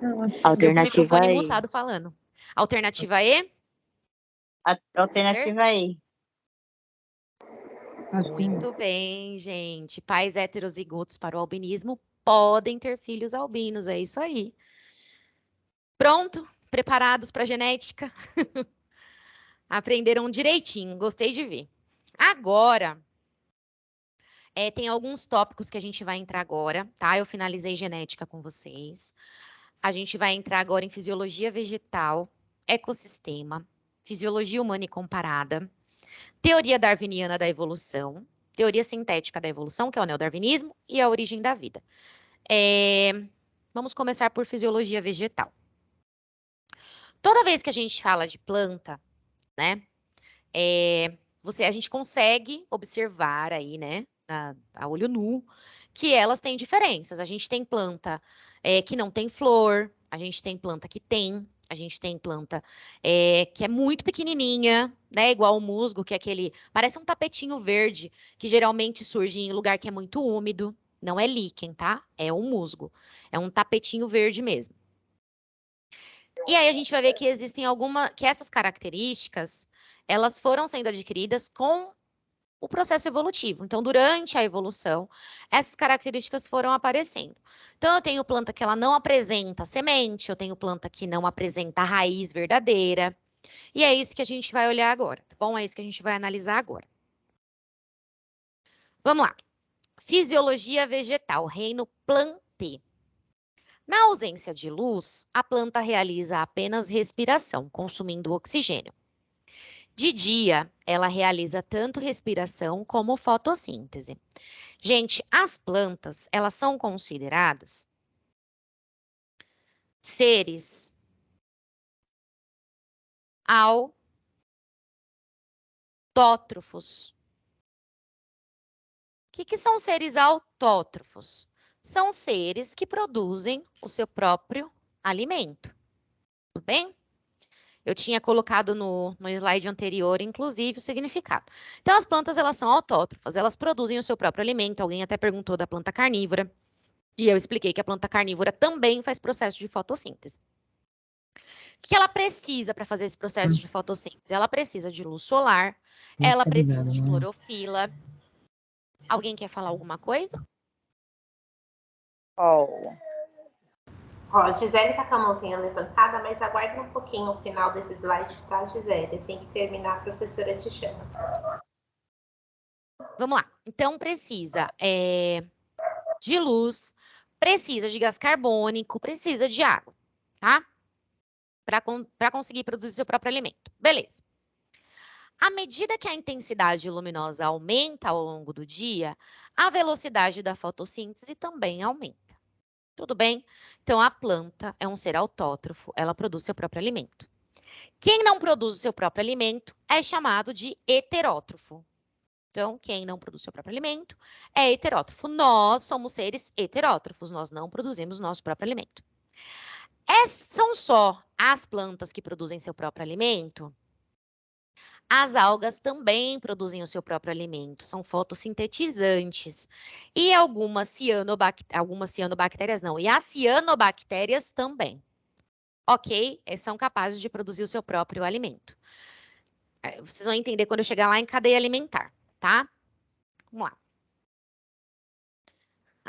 Meu microfone Alternativa E. mutado falando. Alternativa E? Alternativa E. Muito bem, gente. Pais heterozigotos para o albinismo podem ter filhos albinos, é isso aí. Pronto? Preparados para a genética? Aprenderam direitinho, gostei de ver. Agora, tem alguns tópicos que a gente vai entrar agora, tá? Eu finalizei genética com vocês. A gente vai entrar agora em fisiologia vegetal, ecossistema, fisiologia humana e comparada, teoria darwiniana da evolução, teoria sintética da evolução, que é o neodarwinismo, e a origem da vida. Vamos começar por fisiologia vegetal. Toda vez que a gente fala de planta, né, a gente consegue observar aí, né, a olho nu, que elas têm diferenças. A gente tem planta que não tem flor, a gente tem planta que tem, a gente tem planta que é muito pequenininha, né, igual o musgo, que é aquele, parece um tapetinho verde, que geralmente surge em lugar que é muito úmido. Não é líquen, tá? É um musgo. É um tapetinho verde mesmo. E aí a gente vai ver que existem que essas características, elas foram sendo adquiridas com o processo evolutivo. Então, durante a evolução, essas características foram aparecendo. Então, eu tenho planta que ela não apresenta semente, eu tenho planta que não apresenta raiz verdadeira. E é isso que a gente vai olhar agora, tá bom? É isso que a gente vai analisar agora. Vamos lá. Fisiologia vegetal, reino plantê. Na ausência de luz, a planta realiza apenas respiração, consumindo oxigênio. De dia, ela realiza tanto respiração como fotossíntese. Gente, as plantas, elas são consideradas seres autótrofos. O que são seres autótrofos? São seres que produzem o seu próprio alimento. Tudo bem? Eu tinha colocado no slide anterior, inclusive, o significado. Então, as plantas, elas são autótrofas, elas produzem o seu próprio alimento. Alguém até perguntou da planta carnívora. E eu expliquei que a planta carnívora também faz processo de fotossíntese. O que ela precisa para fazer esse processo de fotossíntese? Ela precisa de luz solar, ela precisa de clorofila. Alguém quer falar alguma coisa? Ó, a Gisele tá com a mãozinha levantada, mas aguarde um pouquinho o final desse slide, tá, Gisele? Assim que terminar, a professora te chama. Vamos lá. Então, precisa de luz, precisa de gás carbônico, precisa de água, tá? Para conseguir produzir seu próprio alimento. Beleza. À medida que a intensidade luminosa aumenta ao longo do dia, a velocidade da fotossíntese também aumenta. Tudo bem? Então, a planta é um ser autótrofo, ela produz seu próprio alimento. Quem não produz o seu próprio alimento é chamado de heterótrofo. Então, quem não produz seu próprio alimento é heterótrofo. Nós somos seres heterótrofos, nós não produzimos nosso próprio alimento. São só as plantas que produzem seu próprio alimento? As algas também produzem o seu próprio alimento, são fotossintetizantes. E algumas cianobactérias não, e as cianobactérias também. Ok? São capazes de produzir o seu próprio alimento. Vocês vão entender quando eu chegar lá em cadeia alimentar, tá? Vamos lá.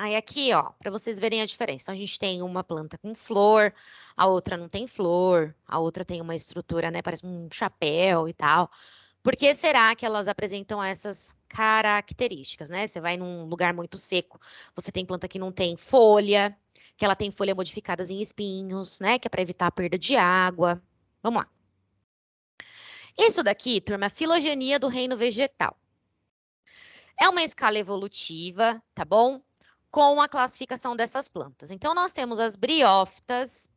Aí aqui, ó, para vocês verem a diferença. Então, a gente tem uma planta com flor, a outra não tem flor, a outra tem uma estrutura, né, parece um chapéu e tal. Por que será que elas apresentam essas características, né? Você vai num lugar muito seco, você tem planta que não tem folha, que ela tem folha modificadas em espinhos, né, que é para evitar a perda de água. Vamos lá. Isso daqui, turma, é filogenia do reino vegetal. É uma escala evolutiva, tá bom? Com a classificação dessas plantas. Então, nós temos as briófitas,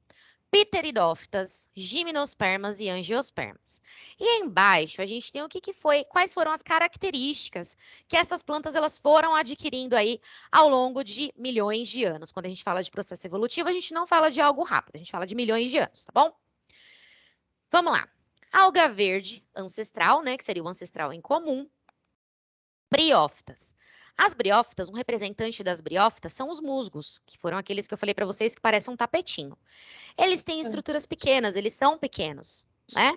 pteridófitas, gimnospermas e angiospermas. E aí embaixo a gente tem o que foi, quais foram as características que essas plantas elas foram adquirindo aí ao longo de milhões de anos. Quando a gente fala de processo evolutivo, a gente não fala de algo rápido, a gente fala de milhões de anos, tá bom? Vamos lá. Alga verde ancestral, né, que seria o ancestral em comum. Briófitas. As briófitas, um representante das briófitas são os musgos, que foram aqueles que eu falei para vocês que parecem um tapetinho. Eles têm estruturas pequenas, eles são pequenos, né?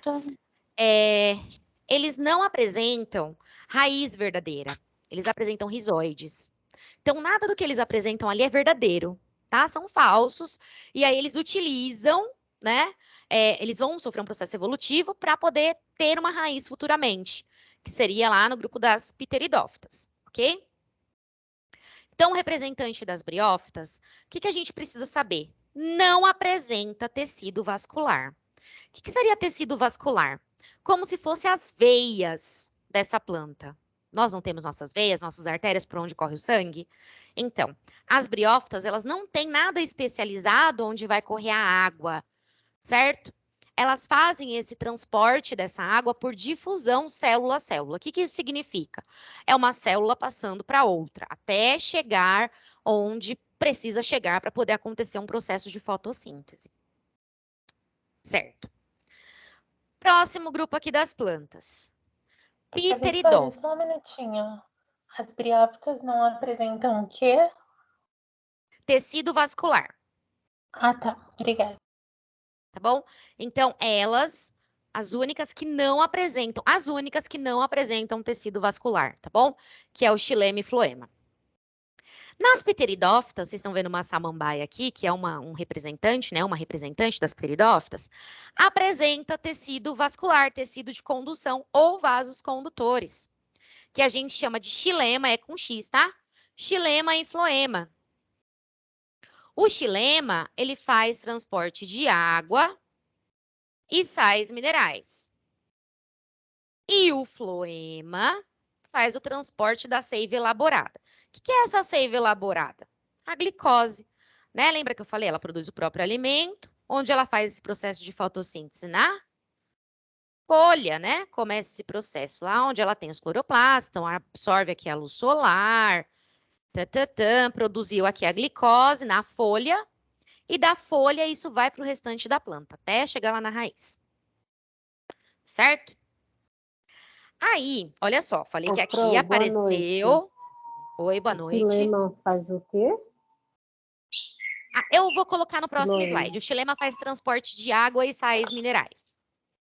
Eles não apresentam raiz verdadeira, eles apresentam rizoides. Então, nada do que eles apresentam ali é verdadeiro, tá? São falsos, e aí eles utilizam, né? Eles vão sofrer um processo evolutivo para poder ter uma raiz futuramente, que seria lá no grupo das pteridófitas, ok? Então, o representante das briófitas, o que a gente precisa saber? Não apresenta tecido vascular. O que seria tecido vascular? Como se fossem as veias dessa planta. Nós não temos nossas veias, nossas artérias por onde corre o sangue? Então, as briófitas, elas não têm nada especializado onde vai correr a água, certo? Elas fazem esse transporte dessa água por difusão célula a célula. O que isso significa? É uma célula passando para outra, até chegar onde precisa chegar para poder acontecer um processo de fotossíntese. Certo. Próximo grupo aqui das plantas. Pteridófitas. Só um minutinho. As briófitas não apresentam o quê? Tecido vascular. Ah, tá. Obrigada. Tá bom? Então, elas, as únicas que não apresentam tecido vascular, tá bom? Que é o xilema e floema. Nas pteridófitas, vocês estão vendo uma samambaia aqui, que é um representante, né? Uma representante das pteridófitas, apresenta tecido vascular, tecido de condução ou vasos condutores, que a gente chama de xilema, é com X, tá? Xilema e floema. O xilema, ele faz transporte de água e sais minerais. E o floema faz o transporte da seiva elaborada. O que é essa seiva elaborada? A glicose, né? Lembra que eu falei? Ela produz o próprio alimento, onde ela faz esse processo de fotossíntese na folha, né? Começa esse processo lá onde ela tem os cloroplastos, então absorve aqui a luz solar, produziu aqui a glicose na folha, e da folha isso vai para o restante da planta, até chegar lá na raiz. Certo? Aí, olha só, falei que aqui apareceu... Oi, boa noite. O xilema faz o quê? Eu vou colocar no próximo slide. O xilema faz transporte de água e sais minerais.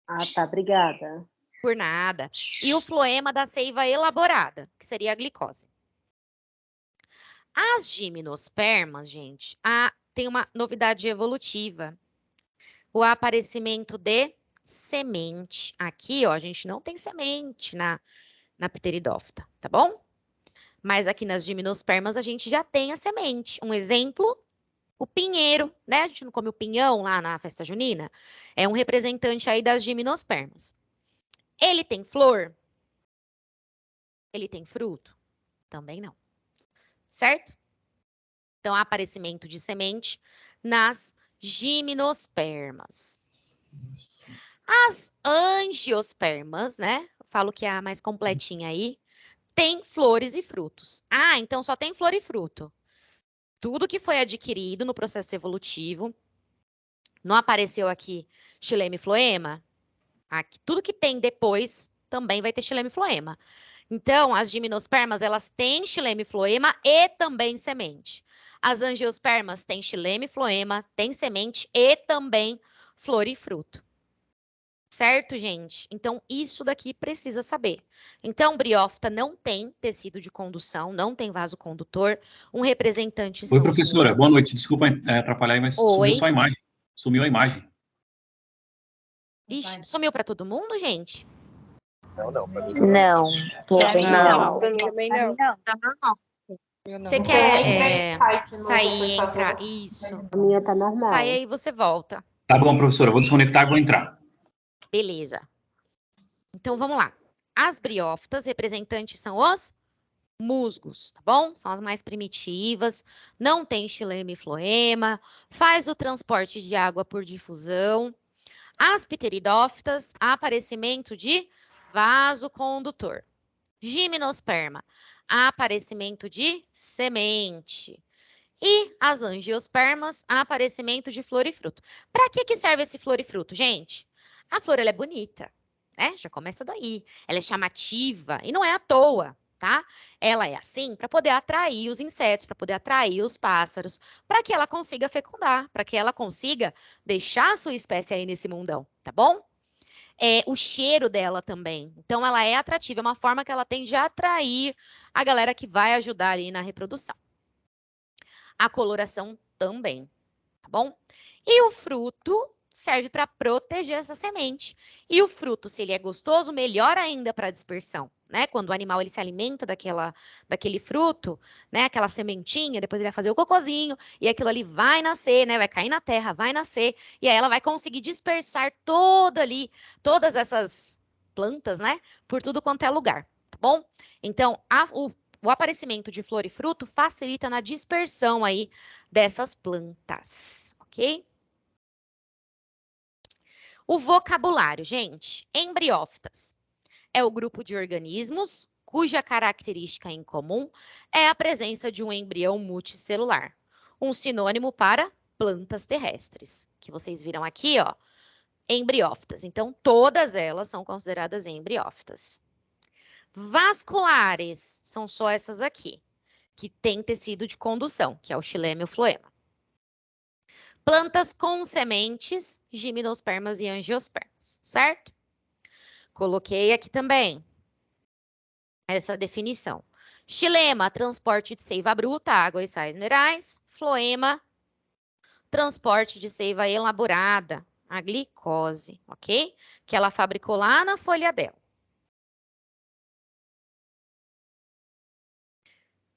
Ah, tá, obrigada. Por nada. E o floema da seiva elaborada, que seria a glicose. As gimnospermas, gente, tem uma novidade evolutiva. O aparecimento de semente. Aqui, ó, a gente não tem semente na pteridófita, tá bom? Mas aqui nas gimnospermas a gente já tem a semente. Um exemplo, o pinheiro, né? A gente não come o pinhão lá na festa junina? É um representante aí das gimnospermas. Ele tem flor? Ele tem fruto? Também não. Certo? Então, há aparecimento de semente nas gimnospermas. As angiospermas, né? Eu falo que é a mais completinha aí, tem flores e frutos. Ah, então só tem flor e fruto. Tudo que foi adquirido no processo evolutivo, não apareceu aqui xilema e floema? Aqui, tudo que tem depois também vai ter xilema e floema. Então, as gimnospermas, elas têm xilema e floema e também semente. As angiospermas têm xilema e floema, têm semente e também flor e fruto. Certo, gente? Então, isso daqui precisa saber. Então, briófita não tem tecido de condução, não tem vaso condutor. Um representante... Oi, professora. Boa noite. Desculpa atrapalhar aí, mas sumiu só a imagem. Sumiu a imagem. Ixi, sumiu para todo mundo, gente? Não, pra mim não. Também não. Também não. Você quer sair e entrar? Isso. A minha tá normal. Sai aí e você volta. Tá bom, professora. Vou desconectar e vou entrar. Beleza. Então, vamos lá. As briófitas, representantes são os musgos, tá bom? São as mais primitivas, não tem xilema e floema, faz o transporte de água por difusão. As pteridófitas, aparecimento de vasocondutor. Gimnosperma, aparecimento de semente. E as angiospermas, aparecimento de flor e fruto. Para que serve esse flor e fruto, gente? A flor ela é bonita, né? Já começa daí. Ela é chamativa e não é à toa, tá? Ela é assim para poder atrair os insetos, para poder atrair os pássaros, para que ela consiga fecundar, para que ela consiga deixar a sua espécie aí nesse mundão, tá bom? O cheiro dela também. Então, ela é atrativa, é uma forma que ela tem de atrair a galera que vai ajudar aí na reprodução. A coloração também, tá bom? E o fruto serve para proteger essa semente. E o fruto, se ele é gostoso, melhor ainda para a dispersão, né? Quando o animal ele se alimenta daquele fruto, né? Aquela sementinha, depois ele vai fazer o cocôzinho e aquilo ali vai nascer, né? Vai cair na terra, vai nascer e aí ela vai conseguir dispersar todas essas plantas, né? Por tudo quanto é lugar, tá bom? Então, o aparecimento de flor e fruto facilita na dispersão aí dessas plantas, ok? O vocabulário, gente. Embriófitas é o grupo de organismos cuja característica em comum é a presença de um embrião multicelular. Um sinônimo para plantas terrestres, que vocês viram aqui, ó, embriófitas. Então, todas elas são consideradas embriófitas. Vasculares são só essas aqui, que têm tecido de condução, que é o xilema e o floema. Plantas com sementes, gimnospermas e angiospermas, certo? Coloquei aqui também essa definição. Xilema, transporte de seiva bruta, água e sais minerais. Floema, transporte de seiva elaborada, a glicose, ok? Que ela fabricou lá na folha dela.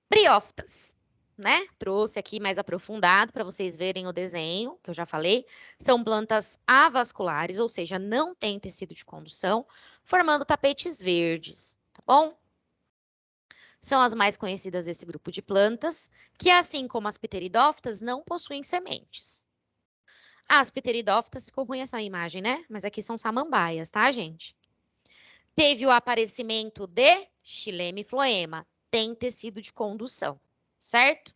Briófitas, né? Trouxe aqui mais aprofundado para vocês verem o desenho, que eu já falei. São plantas avasculares, ou seja, não tem tecido de condução, formando tapetes verdes, tá bom? São as mais conhecidas desse grupo de plantas, que assim como as pteridófitas, não possuem sementes. As pteridófitas, ficou ruim essa imagem, né? Mas aqui são samambaias, tá, gente? Teve o aparecimento de xilema e floema, tem tecido de condução, certo?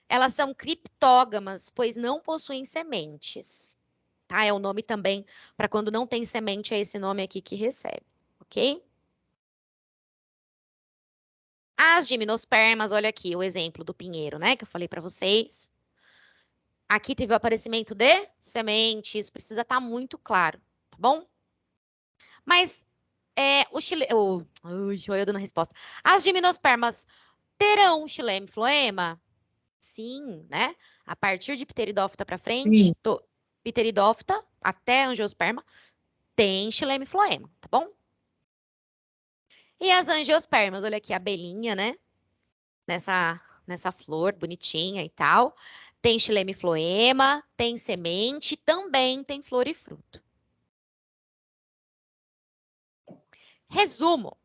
Elas são criptógamas, pois não possuem sementes. Tá? É o nome também, para quando não tem semente, é esse nome aqui que recebe, ok? As gimnospermas, olha aqui o exemplo do pinheiro, né? Que eu falei para vocês. Aqui teve o aparecimento de semente, isso precisa estar muito claro, tá bom? Mas eu dando a resposta. As gimnospermas terão xilema e floema? Sim, né? A partir de pteridófita para frente, pteridófita até angiosperma, tem xilema e floema, tá bom? E as angiospermas, olha aqui a abelhinha, né? Nessa flor bonitinha e tal. Tem xilema e floema, tem semente, também tem flor e fruto. Resumo.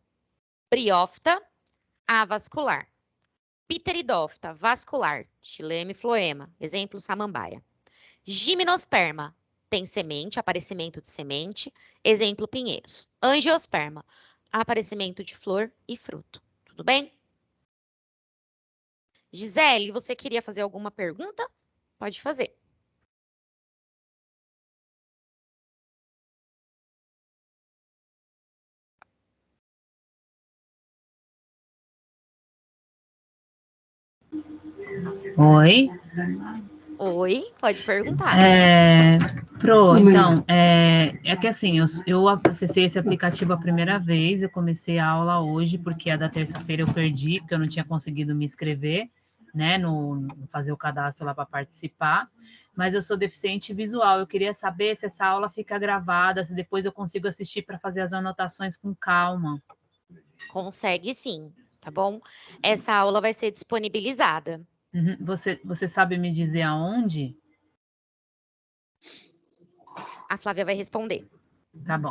Briófita, avascular. Pteridófita, vascular, xilema e floema. Exemplo, samambaia. Gimnosperma, tem semente, aparecimento de semente. Exemplo, pinheiros. Angiosperma, aparecimento de flor e fruto. Tudo bem? Gisele, você queria fazer alguma pergunta? Pode fazer. Oi. Oi, pode perguntar. Então, é que assim, eu acessei esse aplicativo a primeira vez, eu comecei a aula hoje, porque a da terça-feira eu perdi, porque eu não tinha conseguido me inscrever, né, fazer o cadastro lá para participar, mas eu sou deficiente visual, eu queria saber se essa aula fica gravada, se depois eu consigo assistir para fazer as anotações com calma. Consegue sim, tá bom? Essa aula vai ser disponibilizada. Você sabe me dizer aonde? A Flávia vai responder. Tá bom.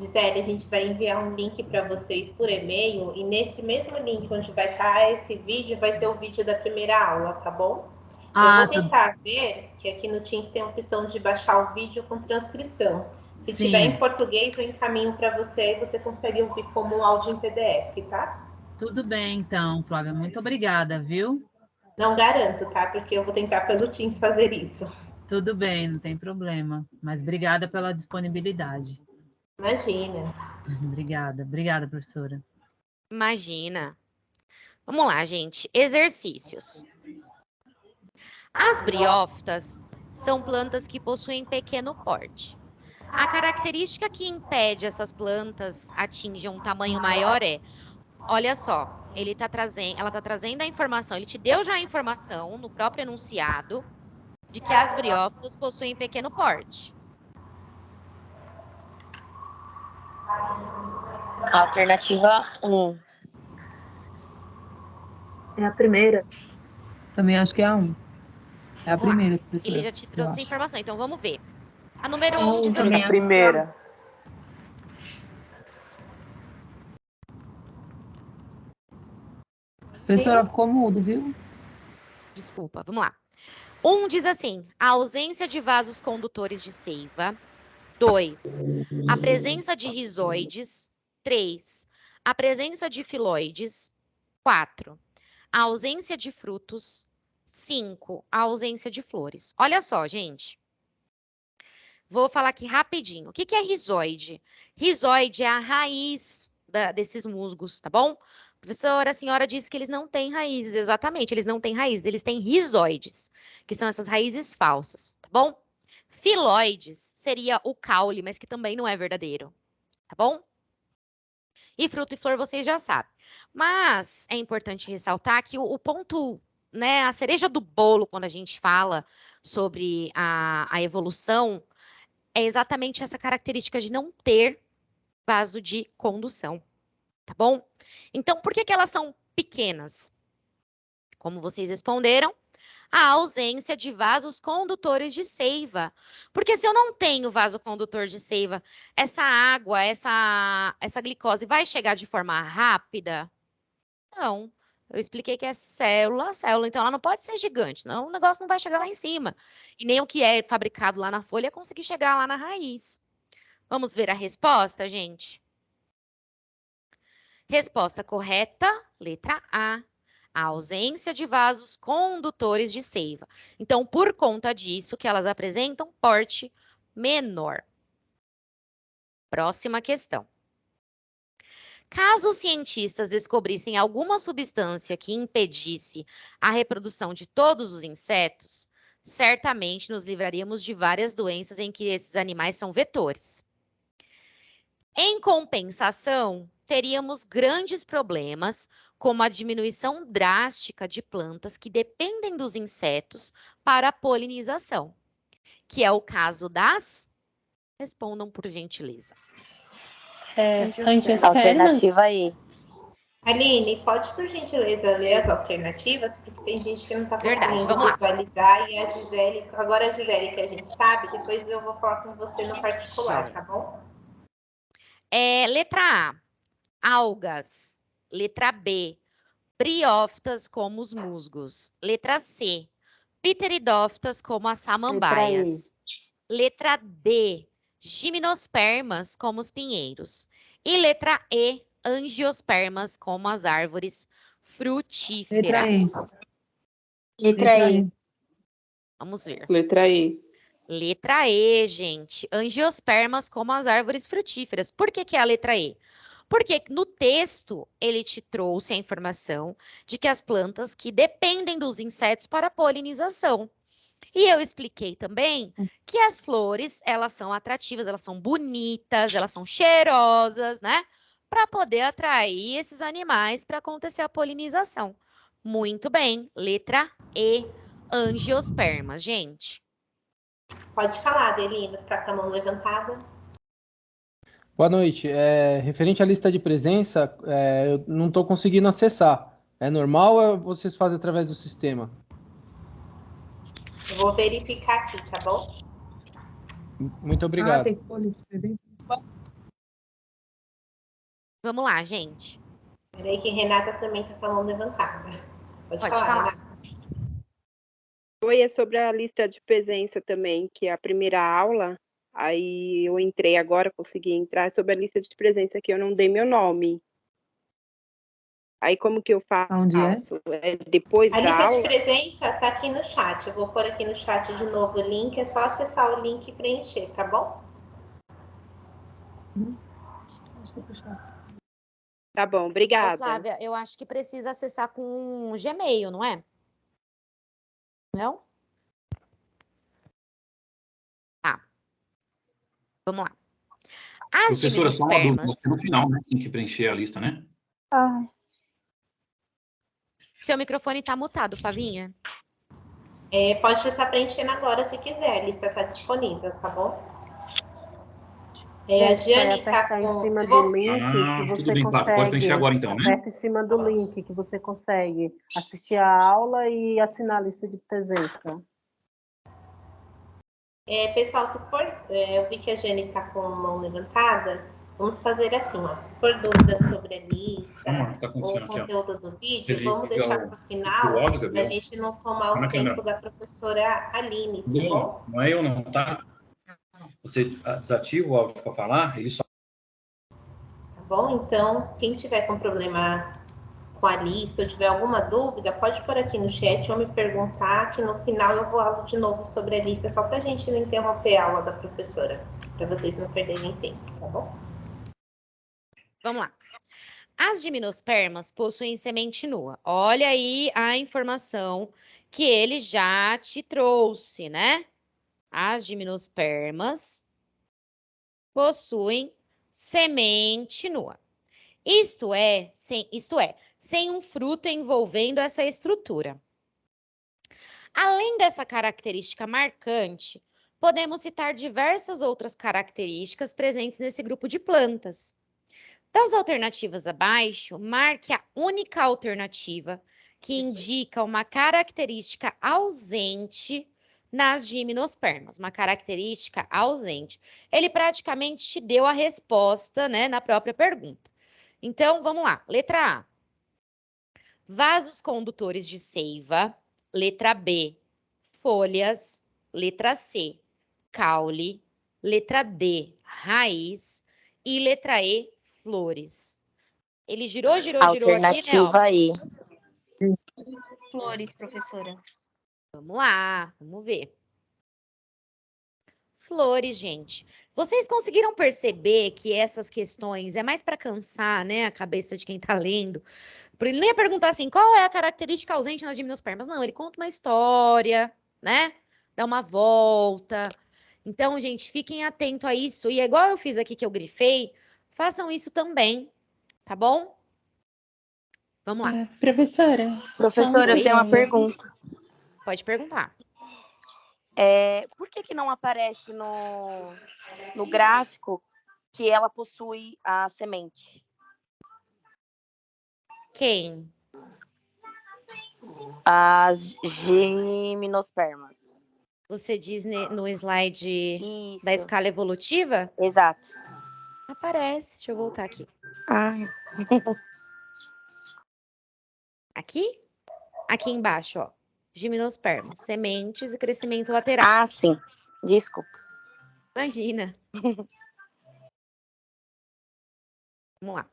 Gisele, a gente vai enviar um link para vocês por e-mail e nesse mesmo link onde vai estar esse vídeo, vai ter o vídeo da primeira aula, tá bom? Eu vou tentar ver que aqui no Teams tem a opção de baixar o vídeo com transcrição. Se tiver em português, eu encaminho para você e você consegue ouvir como áudio em PDF, tá? Tudo bem, então, Flávia. Muito obrigada, viu? Não garanto, tá? Porque eu vou tentar pelo Teams fazer isso. Tudo bem, não tem problema. Mas obrigada pela disponibilidade. Imagina. Obrigada, professora. Imagina. Vamos lá, gente. Exercícios. As briófitas são plantas que possuem pequeno porte. A característica que impede essas plantas atingirem um tamanho maior é, olha só, ela está trazendo a informação, ele te deu já a informação no próprio enunciado de que as briófitas possuem pequeno porte. Alternativa 1. É a primeira. Também acho que é a 1. É a primeira, professora. Ele já te trouxe essa informação, então vamos ver. A número 1 diz assim. A primeira. Professora, ficou mudo, viu? Desculpa, vamos lá. 1 diz assim, a ausência de vasos condutores de seiva. 2, a presença de rizoides. 3, a presença de filoides. 4, a ausência de frutos. 5, a ausência de flores. Olha só, gente. Vou falar aqui rapidinho. O que é rizoide? Rizoide é a raiz desses musgos, tá bom? Professora, a senhora disse que eles não têm raízes. Exatamente, eles não têm raízes, eles têm rizoides, que são essas raízes falsas, tá bom? Filoides seria o caule, mas que também não é verdadeiro, tá bom? E fruto e flor vocês já sabem. Mas é importante ressaltar que o ponto, né, a cereja do bolo, quando a gente fala sobre a evolução, é exatamente essa característica de não ter vaso de condução, tá bom? Então, por que elas são pequenas? Como vocês responderam, a ausência de vasos condutores de seiva. Porque se eu não tenho vaso condutor de seiva, essa água, essa glicose vai chegar de forma rápida? Não. Eu expliquei que é célula, então ela não pode ser gigante, não, o negócio não vai chegar lá em cima. E nem o que é fabricado lá na folha conseguir chegar lá na raiz. Vamos ver a resposta, gente? Resposta correta, letra A. A ausência de vasos condutores de seiva. Então, por conta disso, que elas apresentam porte menor. Próxima questão. Caso os cientistas descobrissem alguma substância que impedisse a reprodução de todos os insetos, certamente nos livraríamos de várias doenças em que esses animais são vetores. Em compensação, teríamos grandes problemas, como a diminuição drástica de plantas que dependem dos insetos para a polinização, que é o caso das... Respondam por gentileza. Alternativa E. Aline, pode, por gentileza, ler as alternativas? Porque tem gente que não está conseguindo vamos lá. visualizar. E a Gisele, agora a Gisele que a gente sabe, depois eu vou falar com você no particular, tá bom? Letra A, algas. Letra B, briófitas como os musgos. Letra C, pteridófitas como as samambaias. Letra D, gimnospermas como os pinheiros. E letra E, angiospermas como as árvores frutíferas. Letra E. Vamos ver. Letra E. Letra E, gente. Angiospermas como as árvores frutíferas. Por que é a letra E? Porque no texto ele te trouxe a informação de que as plantas que dependem dos insetos para a polinização. E eu expliquei também que as flores, elas são atrativas, elas são bonitas, elas são cheirosas, né? Para poder atrair esses animais para acontecer a polinização. Muito bem. Letra E, angiospermas, gente. Pode falar, Adelina, você está com a mão levantada? Boa noite. Referente à lista de presença, eu não estou conseguindo acessar. É normal ou vocês fazem através do sistema? Eu vou verificar aqui, tá bom? Muito obrigado. Tem que pôr lista de presença. Vamos lá, gente. Peraí que Renata também está com a mão levantada. Pode Pode falar, falar. Renata. Oi, é sobre a lista de presença também, que é a primeira aula. Aí eu entrei agora, consegui entrar sobre a lista de presença que eu não dei meu nome. Aí como que eu faço? Onde é? É depois A da lista de aula? presença está aqui no chat. Eu vou pôr aqui no chat de novo o link. É só acessar o link e preencher, tá bom? Tá bom, Ô, obrigada. Flávia, eu acho que precisa acessar com Gmail, não é? Não? Tá. Vamos lá. As Professora, só uma dúvida. gimnospermas. No final, né? Tem que preencher a lista, né? Seu microfone tá mutado, Flavinha. Pode estar preenchendo agora se quiser. A lista está disponível, tá bom? A Jane está apertar com... em cima do link que tudo você bem, claro. Pode preencher consegue. agora, então, né? Aperta em cima do link que você consegue assistir a aula e assinar a lista de presença. Pessoal, se for... eu vi que a Jane está com a mão levantada. Vamos fazer assim, ó. Se for dúvida sobre a lista ou o conteúdo do vídeo, vamos deixar para o final, para a gente não tomar o tempo da professora Aline, tá bom? Não é eu não, tá? Você desativa o áudio para falar, ele só... Tá bom? Então, quem tiver com problema com a lista ou tiver alguma dúvida, pode pôr aqui no chat ou me perguntar, que no final eu vou de novo sobre a lista, só para a gente não interromper a aula da professora, para vocês não perderem tempo, tá bom? Vamos lá. As gimnospermas possuem semente nua. Olha aí a informação que ele já te trouxe, né? As gimnospermas possuem semente nua. Isto é, sem um fruto envolvendo essa estrutura. Além dessa característica marcante, podemos citar diversas outras características presentes nesse grupo de plantas. Das alternativas abaixo, marque a única alternativa que indica uma característica ausente nas gimnospermas, uma característica ausente. Ele praticamente te deu a resposta, né, na própria pergunta. Então, vamos lá. Letra A. Vasos condutores de seiva. Letra B. Folhas. Letra C. Caule. Letra D. Raiz. E letra E. Flores. Ele girou aqui, né? Alternativa E. Flores, professora. Vamos lá, vamos ver. Flores, gente. Vocês conseguiram perceber que essas questões é mais para cansar, né, a cabeça de quem está lendo? Ele nem ia perguntar assim, qual é a característica ausente nas gimnospermas? Não, ele conta uma história, né? Dá uma volta. Então, gente, fiquem atentos a isso. E é igual eu fiz aqui que eu grifei, façam isso também, tá bom? Vamos lá. Professora, eu tenho uma pergunta. Pode perguntar. Por que não aparece no gráfico que ela possui a semente? Quem? As gimnospermas. Você diz no slide Isso. da escala evolutiva? Exato. Aparece. Deixa eu voltar aqui. Aqui? Aqui embaixo, ó. Gimnospermas, sementes e crescimento lateral. Ah, sim. Desculpa. Imagina. Vamos lá.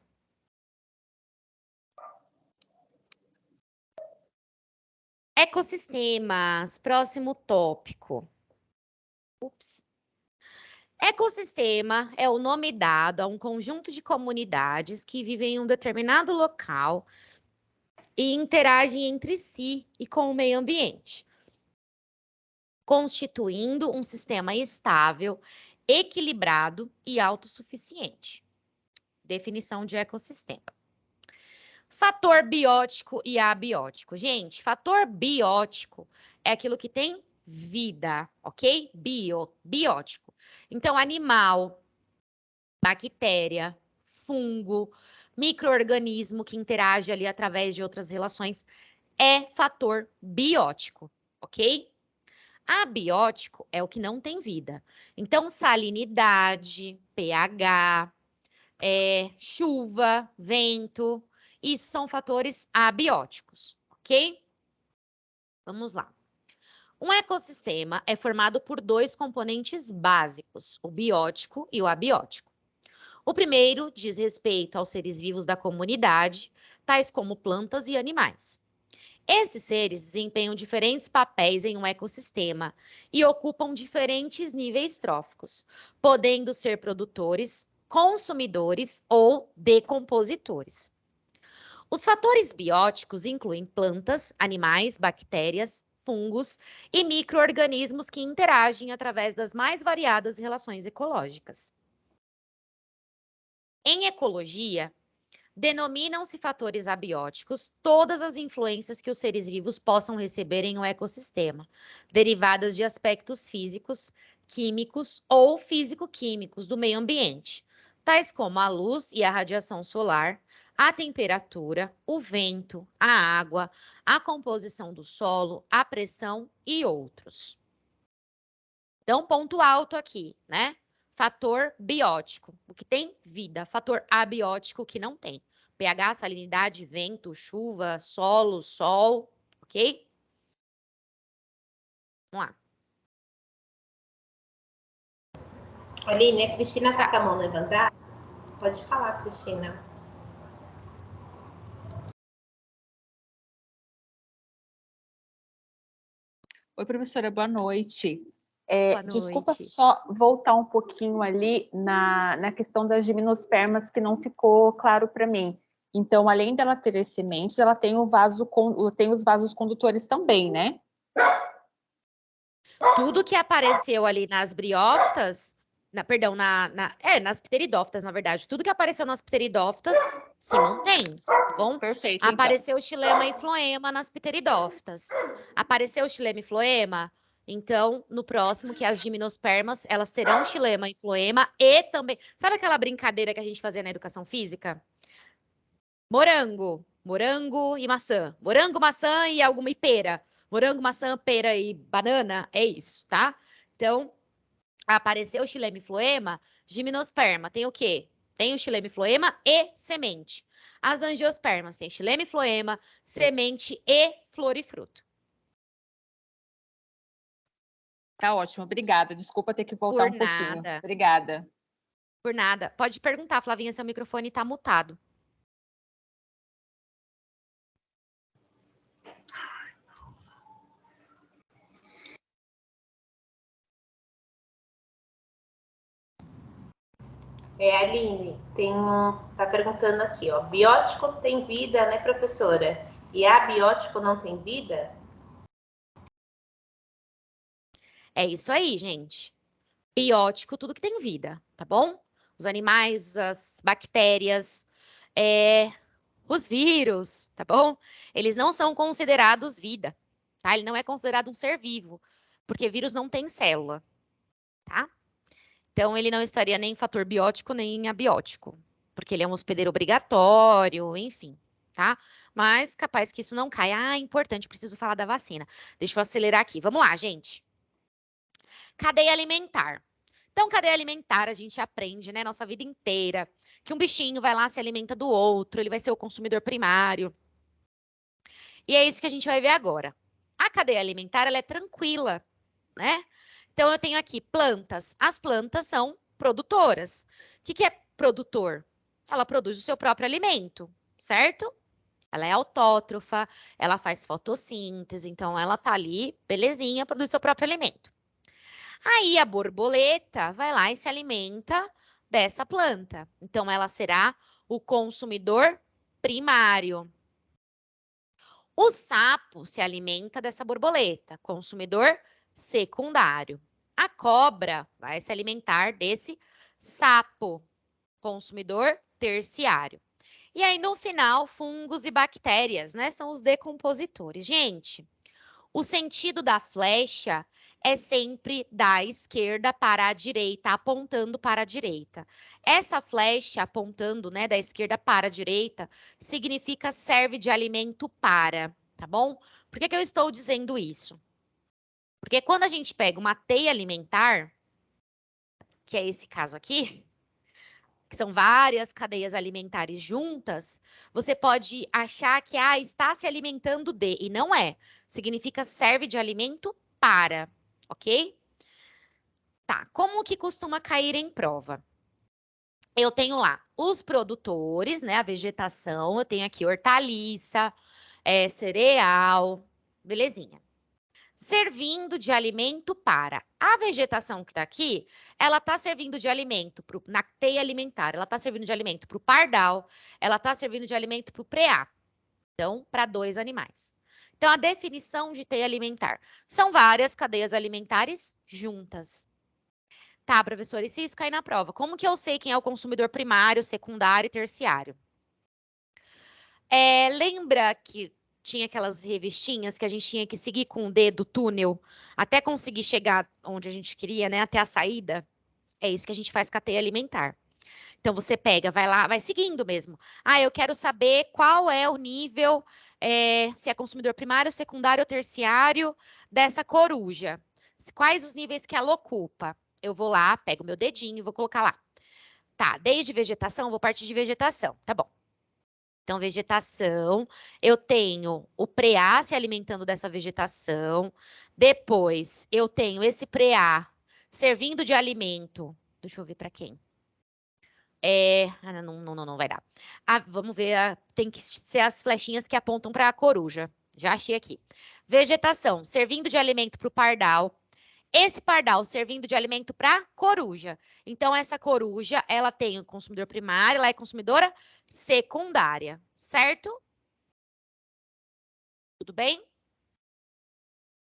Ecossistemas, próximo tópico. Ups. Ecossistema é o nome dado a um conjunto de comunidades que vivem em um determinado local e interagem entre si e com o meio ambiente, constituindo um sistema estável, equilibrado e autossuficiente. Definição de ecossistema. Fator biótico e abiótico. Gente, fator biótico é aquilo que tem vida, ok? Biótico. Então, animal, bactéria, fungo, micro-organismo que interage ali através de outras relações é fator biótico, ok? Abiótico é o que não tem vida. Então, salinidade, pH, chuva, vento. Isso são fatores abióticos, ok? Vamos lá. Um ecossistema é formado por dois componentes básicos, o biótico e o abiótico. O primeiro diz respeito aos seres vivos da comunidade, tais como plantas e animais. Esses seres desempenham diferentes papéis em um ecossistema e ocupam diferentes níveis tróficos, podendo ser produtores, consumidores ou decompositores. Os fatores bióticos incluem plantas, animais, bactérias, fungos e micro-organismos que interagem através das mais variadas relações ecológicas. Em ecologia, denominam-se fatores abióticos todas as influências que os seres vivos possam receber em um ecossistema, derivadas de aspectos físicos, químicos ou físico-químicos do meio ambiente, tais como a luz e a radiação solar, a temperatura, o vento, a água, a composição do solo, a pressão e outros. Então, ponto alto aqui, né? Fator biótico, o que tem vida. Fator abiótico, o que não tem. pH, salinidade, vento, chuva, solo, sol, ok? Vamos lá. Aline, a Cristina está com a mão levantada? Pode falar, Cristina. Oi, professora, boa noite. Boa Desculpa noite. só voltar um pouquinho ali na questão das gimnospermas, que não ficou claro para mim. Então, além dela ter as sementes, ela tem tem os vasos condutores também, né? Tudo que apareceu ali nas briófitas, nas pteridófitas, na verdade, tudo que apareceu nas pteridófitas se mantém, tá bom? Perfeito, Apareceu o xilema e floema nas pteridófitas. Apareceu o xilema e floema, então, no próximo, que é as gimnospermas, elas terão xilema e floema e também... Sabe aquela brincadeira que a gente fazia na educação física? Morango e maçã. Morango, maçã e alguma pera. Morango, maçã, pera e banana, é isso, tá? Então, apareceu o xilema e floema, gimnosperma, tem o quê? Tem o xilema e floema e semente. As angiospermas tem xilema e floema, semente e flor e fruto. Tá ótimo, obrigada. Desculpa ter que voltar um pouquinho. Obrigada. Por nada. Pode perguntar, Flavinha, seu microfone tá mutado. Aline, tá perguntando aqui, ó. Biótico tem vida, né, professora? E abiótico não tem vida? É isso aí, gente. Biótico, tudo que tem vida, tá bom? Os animais, as bactérias, os vírus, tá bom? Eles não são considerados vida, tá? Ele não é considerado um ser vivo, porque vírus não tem célula, tá? Então, ele não estaria nem em fator biótico, nem em abiótico, porque ele é um hospedeiro obrigatório, enfim, tá? Mas capaz que isso não caia. Ah, importante, preciso falar da vacina. Deixa eu acelerar aqui. Vamos lá, gente. Cadeia alimentar. Então, cadeia alimentar, a gente aprende, né, nossa vida inteira, que um bichinho vai lá, se alimenta do outro, ele vai ser o consumidor primário. E é isso que a gente vai ver agora. A cadeia alimentar, ela é tranquila, né? Então, eu tenho aqui plantas. As plantas são produtoras. O que é produtor? Ela produz o seu próprio alimento, certo? Ela é autótrofa, ela faz fotossíntese, então ela tá ali, belezinha, produz seu próprio alimento. Aí a borboleta vai lá e se alimenta dessa planta. Então, ela será o consumidor primário. O sapo se alimenta dessa borboleta, consumidor secundário. A cobra vai se alimentar desse sapo, consumidor terciário. E aí, no final, fungos e bactérias, né? São os decompositores. Gente, o sentido da flecha é sempre da esquerda para a direita, apontando para a direita. Essa flecha apontando, né, da esquerda para a direita, significa serve de alimento para, tá bom? Por que eu estou dizendo isso? Porque quando a gente pega uma teia alimentar, que é esse caso aqui, que são várias cadeias alimentares juntas, você pode achar que está se alimentando de, e não é. Significa serve de alimento para, ok? Tá, como que costuma cair em prova? Eu tenho lá os produtores, né, a vegetação, eu tenho aqui hortaliça, cereal, belezinha. Servindo de alimento para. A vegetação que está aqui, ela está servindo de alimento na teia alimentar, ela está servindo de alimento para o pardal, ela está servindo de alimento para o preá. Então, para 2 animais. Então, a definição de teia alimentar. São várias cadeias alimentares juntas. Tá, professor, e se isso cair na prova? Como que eu sei quem é o consumidor primário, secundário e terciário? Lembra que tinha aquelas revistinhas que a gente tinha que seguir com o dedo túnel até conseguir chegar onde a gente queria, né? Até a saída? É isso que a gente faz com a teia alimentar. Então, você pega, vai lá, vai seguindo mesmo. Eu quero saber qual é o nível, se é consumidor primário, secundário ou terciário dessa coruja. Quais os níveis que ela ocupa? Eu vou lá, pego meu dedinho e vou colocar lá. Tá, desde vegetação, vou partir de vegetação, tá bom. Então, vegetação, eu tenho o preá se alimentando dessa vegetação. Depois, eu tenho esse preá servindo de alimento. Deixa eu ver para quem. Não vai dar. Vamos ver, tem que ser as flechinhas que apontam para a coruja. Já achei aqui. Vegetação, servindo de alimento para o pardal. Esse pardal servindo de alimento para coruja. Então, essa coruja, ela tem o consumidor primário, ela é consumidora secundária, certo? Tudo bem?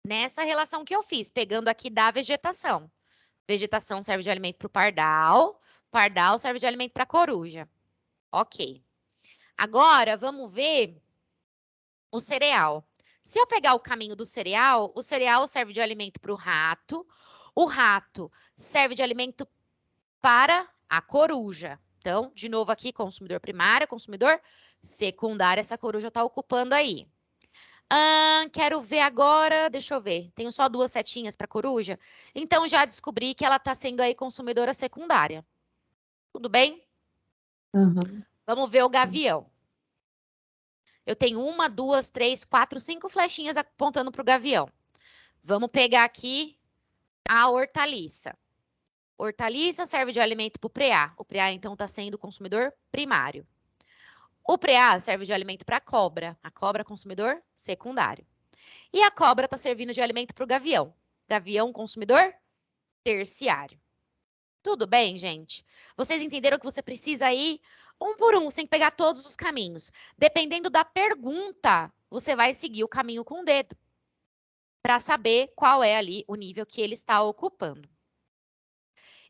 Nessa relação que eu fiz, pegando aqui da vegetação. Vegetação serve de alimento para o pardal, pardal serve de alimento para a coruja. Ok. Agora, vamos ver o cereal. Se eu pegar o caminho do cereal, o cereal serve de alimento para o rato serve de alimento para a coruja. Então, de novo aqui, consumidor primário, consumidor secundário, essa coruja está ocupando aí. Quero ver agora, deixa eu ver, tenho só 2 setinhas para coruja, então já descobri que ela está sendo aí consumidora secundária. Tudo bem? Uhum. Vamos ver o gavião. Eu tenho 1, 2, 3, 4, 5 flechinhas apontando para o gavião. Vamos pegar aqui a hortaliça. Hortaliça serve de alimento para o preá. O preá, então, está sendo consumidor primário. O preá serve de alimento para a cobra. A cobra, consumidor secundário. E a cobra está servindo de alimento para o gavião. Gavião, consumidor terciário. Tudo bem, gente? Vocês entenderam que você precisa ir um por um, sem pegar todos os caminhos. Dependendo da pergunta, você vai seguir o caminho com o dedo para saber qual é ali o nível que ele está ocupando.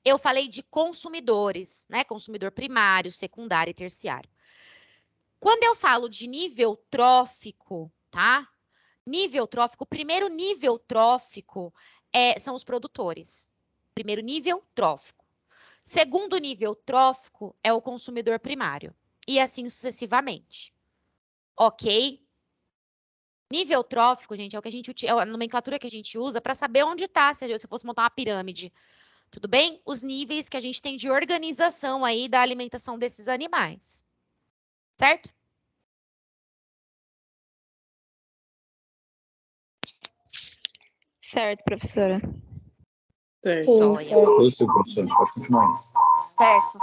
Eu falei de consumidores, né? Consumidor primário, secundário e terciário. Quando eu falo de nível trófico, tá? Nível trófico, o primeiro nível trófico são os produtores. Primeiro nível trófico. Segundo nível trófico é o consumidor primário. E assim sucessivamente. Ok? Nível trófico, gente, é a nomenclatura que a gente usa para saber onde está, se eu fosse montar uma pirâmide. Tudo bem? Os níveis que a gente tem de organização aí da alimentação desses animais. Certo? Certo, professora. Certo. Isso, professor, pode continuar. Certo.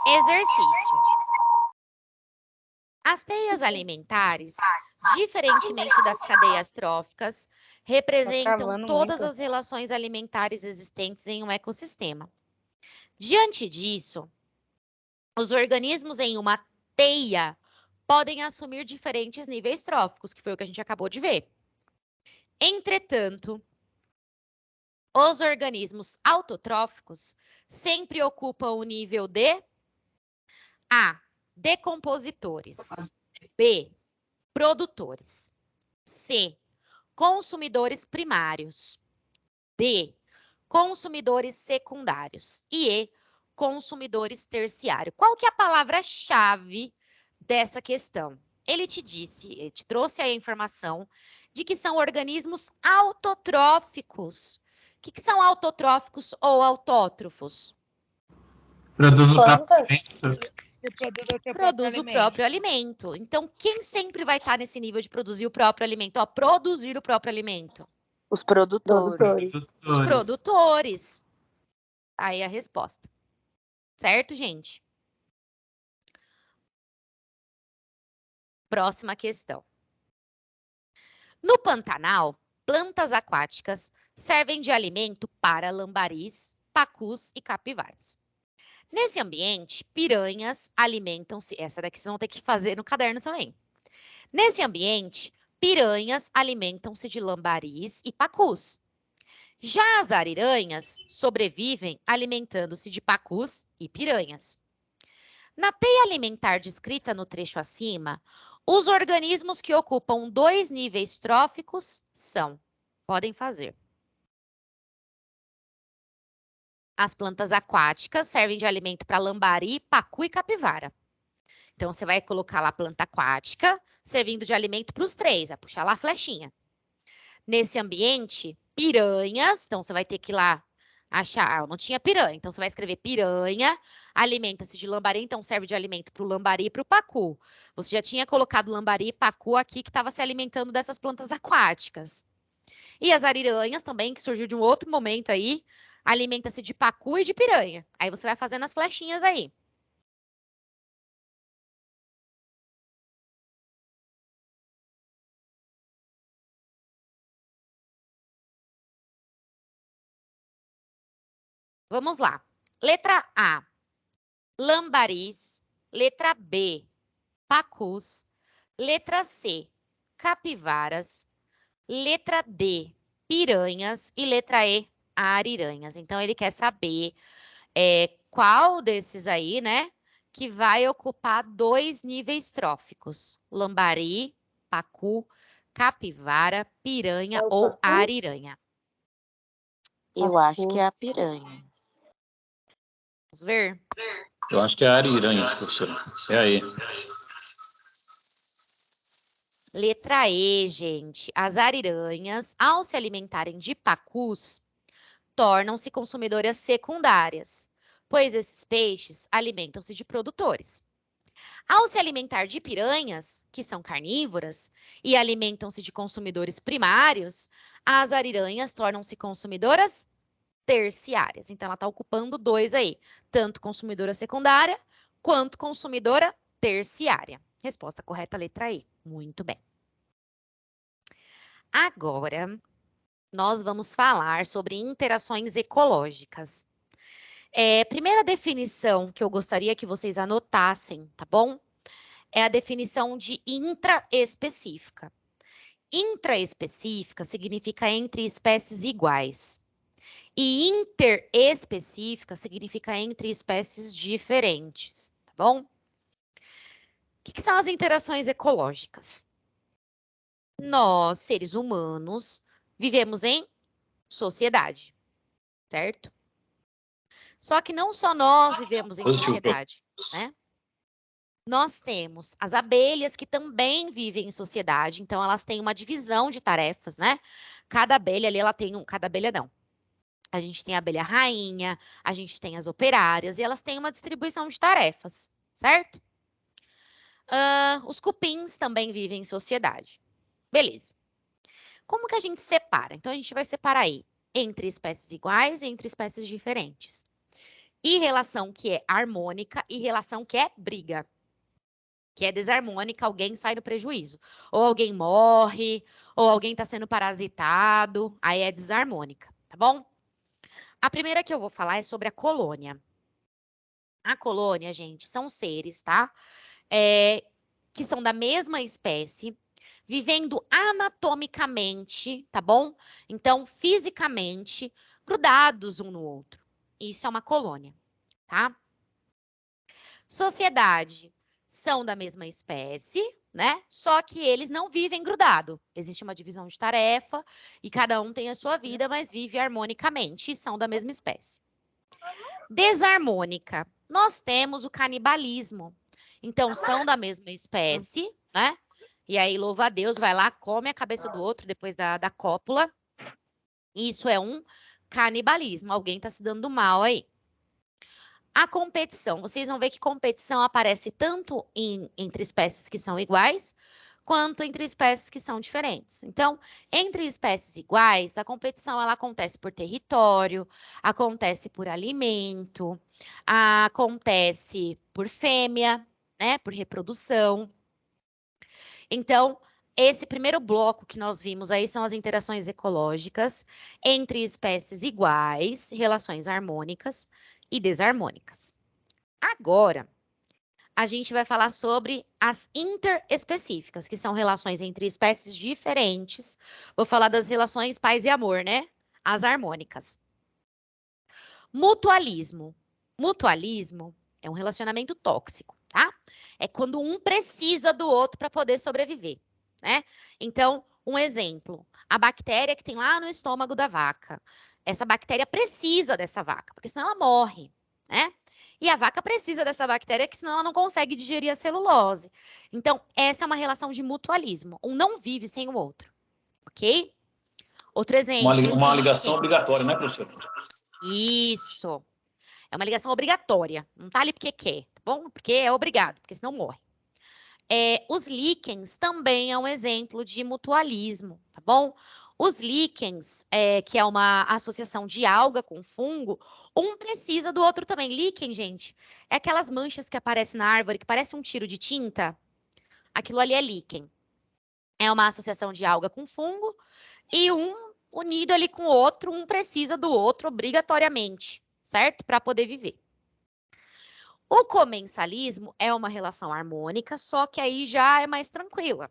Exercício. As teias alimentares, diferentemente das cadeias tróficas, representam todas as relações alimentares existentes em um ecossistema. Diante disso, os organismos em uma teia podem assumir diferentes níveis tróficos, que foi o que a gente acabou de ver. Entretanto, os organismos autotróficos sempre ocupam o nível de A, decompositores, B, produtores, C, consumidores primários, D, consumidores secundários e E, consumidores terciários. Qual que é a palavra-chave dessa questão? Ele te trouxe a informação de que são organismos autotróficos. O que são autotróficos ou autótrofos? Produz o próprio Plantas? alimento. Produz o próprio alimento. Então, quem sempre vai estar nesse nível de produzir o próprio alimento? Ó, produzir o próprio alimento. Os produtores. Os produtores. Aí a resposta. Certo, gente? Próxima questão. No Pantanal, plantas aquáticas servem de alimento para lambaris, pacus e capivaras. Nesse ambiente, piranhas alimentam-se... Essa daqui vocês vão ter que fazer no caderno também. Nesse ambiente, piranhas alimentam-se de lambaris e pacus. Já as ariranhas sobrevivem alimentando-se de pacus e piranhas. Na teia alimentar descrita no trecho acima, os organismos que ocupam 2 níveis tróficos são... Podem fazer. As plantas aquáticas servem de alimento para lambari, pacu e capivara. Então, você vai colocar lá a planta aquática, servindo de alimento para os 3, vai puxar lá a flechinha. Nesse ambiente, piranhas, então você vai ter que ir lá achar, não tinha piranha, então você vai escrever piranha, alimenta-se de lambari, então serve de alimento para o lambari e para o pacu. Você já tinha colocado lambari e pacu aqui que estava se alimentando dessas plantas aquáticas. E as ariranhas também, que surgiu de um outro momento aí, alimenta-se de pacu e de piranha. Aí você vai fazendo as flechinhas aí. Vamos lá. Letra A, lambaris. Letra B, pacus. Letra C, capivaras. Letra D, piranhas. E letra E, ariranhas. Então, ele quer saber qual desses aí, né, que vai ocupar 2 níveis tróficos. Lambari, pacu, capivara, piranha ou ariranha. Eu acho que é a piranha. Vamos ver? Eu acho que é ariranhas, professora. É aí. Letra E, gente. As ariranhas, ao se alimentarem de pacus, tornam-se consumidoras secundárias, pois esses peixes alimentam-se de produtores. Ao se alimentar de piranhas, que são carnívoras, e alimentam-se de consumidores primários, as ariranhas tornam-se consumidoras terciárias. Então, ela está ocupando 2 aí, tanto consumidora secundária quanto consumidora terciária. Resposta correta, letra E. Muito bem. Agora, nós vamos falar sobre interações ecológicas. Primeira definição que eu gostaria que vocês anotassem, tá bom? É a definição de intraespecífica. Intraespecífica significa entre espécies iguais. E interespecífica significa entre espécies diferentes, tá bom? O que são as interações ecológicas? Nós, seres humanos, vivemos em sociedade, certo? Só que não só nós vivemos em sociedade, né? Nós temos as abelhas que também vivem em sociedade, então elas têm uma divisão de tarefas, né? Cada abelha ali, ela tem cada abelha não. A gente tem a abelha rainha, a gente tem as operárias, e elas têm uma distribuição de tarefas, certo? Os cupins também vivem em sociedade. Beleza. Como que a gente separa? Então, a gente vai separar aí entre espécies iguais e entre espécies diferentes. E relação que é harmônica e relação que é briga. Que é desarmônica, alguém sai no prejuízo. Ou alguém morre, ou alguém está sendo parasitado, aí é desarmônica, tá bom? A primeira que eu vou falar é sobre a colônia. A colônia, gente, são seres, tá? Que são da mesma espécie, vivendo anatomicamente, tá bom? Então, fisicamente, grudados um no outro. Isso é uma colônia, tá? Sociedade, são da mesma espécie, né? Só que eles não vivem grudado. Existe uma divisão de tarefa e cada um tem a sua vida, mas vive harmonicamente e são da mesma espécie. Desarmônica, nós temos o canibalismo. Então, são da mesma espécie, né? E aí, louva a Deus, vai lá, come a cabeça do outro depois da cópula. Isso é um canibalismo. Alguém está se dando mal aí. A competição, vocês vão ver que competição aparece tanto entre espécies que são iguais, quanto entre espécies que são diferentes. Então, entre espécies iguais, a competição ela acontece por território, acontece por alimento, acontece por fêmea, né, por reprodução. Então, esse primeiro bloco que nós vimos aí são as interações ecológicas entre espécies iguais, relações harmônicas e desarmônicas. Agora, a gente vai falar sobre as interespecíficas, que são relações entre espécies diferentes. Vou falar das relações paz e amor, né? As harmônicas. Mutualismo. Mutualismo é um relacionamento tóxico, tá? É quando um precisa do outro para poder sobreviver, né? Então, um exemplo, a bactéria que tem lá no estômago da vaca. Essa bactéria precisa dessa vaca, porque senão ela morre, né? E a vaca precisa dessa bactéria, que senão ela não consegue digerir a celulose. Então, essa é uma relação de mutualismo. Um não vive sem o outro, ok? Outro exemplo. Uma ligação obrigatória, né, professor? Isso. É uma ligação obrigatória. Não tá ali porque quer, tá bom? Porque é obrigado, porque senão morre. Os líquens também é um exemplo de mutualismo, tá bom? Os líquens, que é uma associação de alga com fungo, um precisa do outro também. Líquen, gente, é aquelas manchas que aparecem na árvore, que parece um tiro de tinta. Aquilo ali é líquen. É uma associação de alga com fungo e um unido ali com o outro, um precisa do outro obrigatoriamente, certo? Para poder viver. O comensalismo é uma relação harmônica, só que aí já é mais tranquila.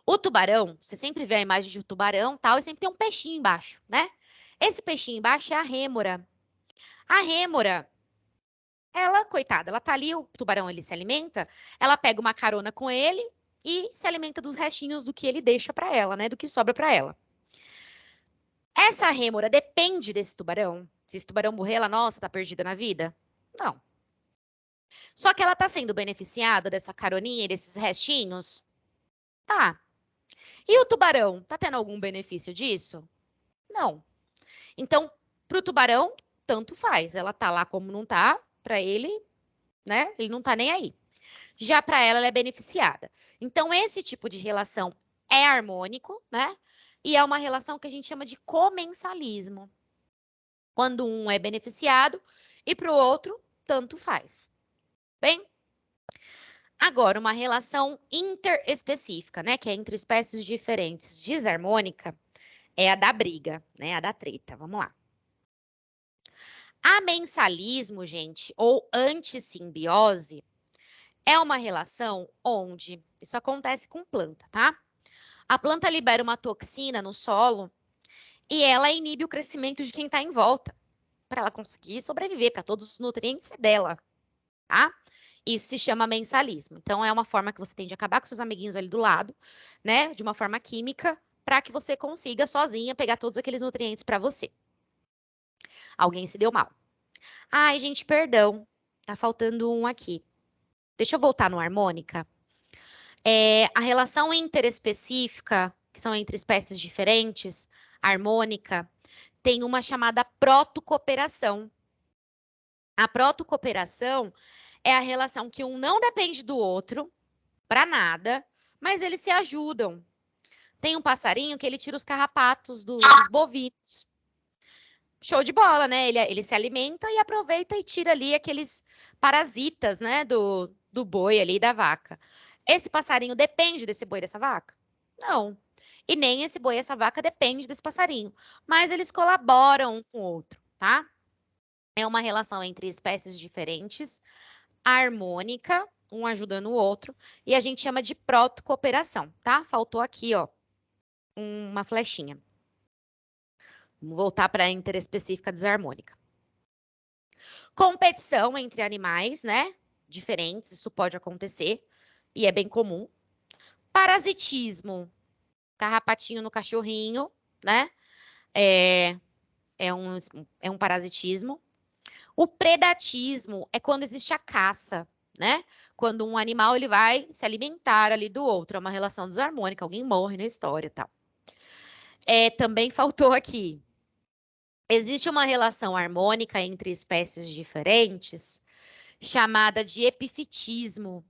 O tubarão, você sempre vê a imagem de um tubarão, tal, e sempre tem um peixinho embaixo, né? Esse peixinho embaixo é a rêmora. A rêmora, ela, coitada, ela tá ali, o tubarão, ele se alimenta, ela pega uma carona com ele e se alimenta dos restinhos do que ele deixa para ela, né? Do que sobra para ela. Essa rêmora depende desse tubarão? Se esse tubarão morrer, ela, nossa, tá perdida na vida? Não. Só que ela tá sendo beneficiada dessa caroninha e desses restinhos? Tá. E o tubarão, tá tendo algum benefício disso? Não. Então, pro tubarão, tanto faz. Ela tá lá como não tá, para ele, né? Ele não tá nem aí. Já para ela é beneficiada. Então, esse tipo de relação é harmônico, né? E é uma relação que a gente chama de comensalismo. Quando um é beneficiado e para o outro, tanto faz. Bem? Agora, uma relação interespecífica, né? Que é entre espécies diferentes, desarmônica, é a da briga, né? A da treta. Vamos lá. Amensalismo, gente, ou antissimbiose, é uma relação onde isso acontece com planta, tá? A planta libera uma toxina no solo e ela inibe o crescimento de quem está em volta, para ela conseguir sobreviver, para todos os nutrientes dela, tá? Isso se chama mensalismo. Então, é uma forma que você tem de acabar com seus amiguinhos ali do lado, né? De uma forma química, para que você consiga sozinha pegar todos aqueles nutrientes para você. Alguém se deu mal. Ai, gente, perdão. Tá faltando um aqui. Deixa eu voltar no harmônica. A relação interespecífica, que são entre espécies diferentes, harmônica, tem uma chamada protocooperação. A protocooperação é a relação que um não depende do outro para nada, mas eles se ajudam. Tem um passarinho que ele tira os carrapatos dos bovinos. Show de bola, né? Ele se alimenta e aproveita e tira ali aqueles parasitas, né, do boi ali, da vaca. Esse passarinho depende desse boi, dessa vaca? Não. E nem esse boi, essa vaca depende desse passarinho. Mas eles colaboram um com o outro, tá? É uma relação entre espécies diferentes, harmônica, um ajudando o outro, e a gente chama de protocooperação, tá? Faltou aqui, ó, uma flechinha. Vamos voltar para a interespecífica desarmônica. Competição entre animais, né? Diferentes, isso pode acontecer e é bem comum. Parasitismo, carrapatinho no cachorrinho, né? É um parasitismo. O predatismo é quando existe a caça, né? Quando um animal ele vai se alimentar ali do outro, é uma relação desarmônica, alguém morre na história e tal. Também faltou aqui existe uma relação harmônica entre espécies diferentes chamada de epifitismo.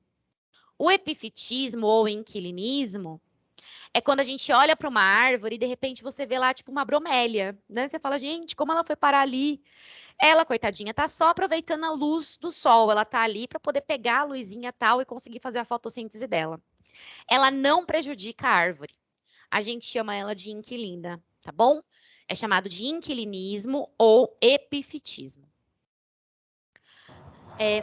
O epifitismo ou inquilinismo é quando a gente olha para uma árvore e de repente você vê lá tipo uma bromélia, né? Você fala, gente, como ela foi parar ali? Ela, coitadinha, tá só aproveitando a luz do sol. Ela tá ali para poder pegar a luzinha tal e conseguir fazer a fotossíntese dela. Ela não prejudica a árvore. A gente chama ela de inquilina, tá bom? É chamado de inquilinismo ou epifitismo.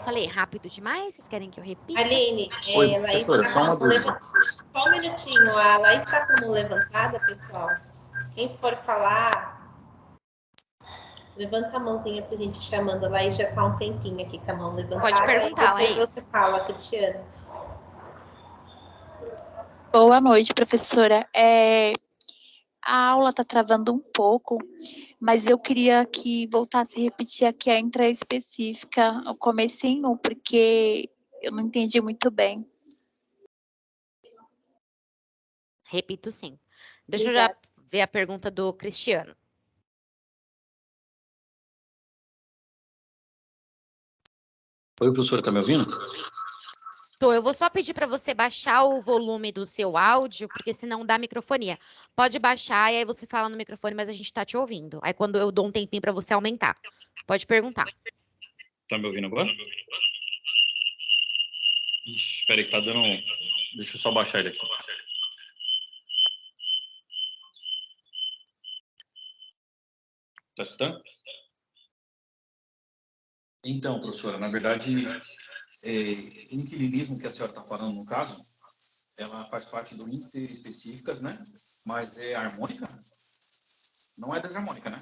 Falei rápido demais? Vocês querem que eu repita? Aline, Oi, Laís professora, só uma dúvida. Só um minutinho, a Laís está com a mão levantada, pessoal. Quem for falar, levanta a mãozinha para a gente ir chamando. A Laís já está há um tempinho aqui com a mão levantada. Pode perguntar, Laís. Laís. Você fala, Cristiana. Boa noite, professora. A aula está travando um pouco, mas eu queria que voltasse a repetir aqui a intraespecífica, o comecinho, porque eu não entendi muito bem. Repito sim. Deixa eu já ver a pergunta do Cristiano. Oi, professora, tá me ouvindo? Eu vou só pedir para você baixar o volume do seu áudio, porque senão dá microfonia. Pode baixar e aí você fala no microfone, mas a gente está te ouvindo. Aí quando eu dou um tempinho para você aumentar. Pode perguntar. Tá me ouvindo agora? Ixi, espera aí que tá dando... Deixa eu só baixar ele aqui. Tá escutando? Então, professora, na verdade, o inquilinismo que a senhora está falando, no caso, ela faz parte do interespecíficas, né? Mas é harmônica? Não é desarmônica, né?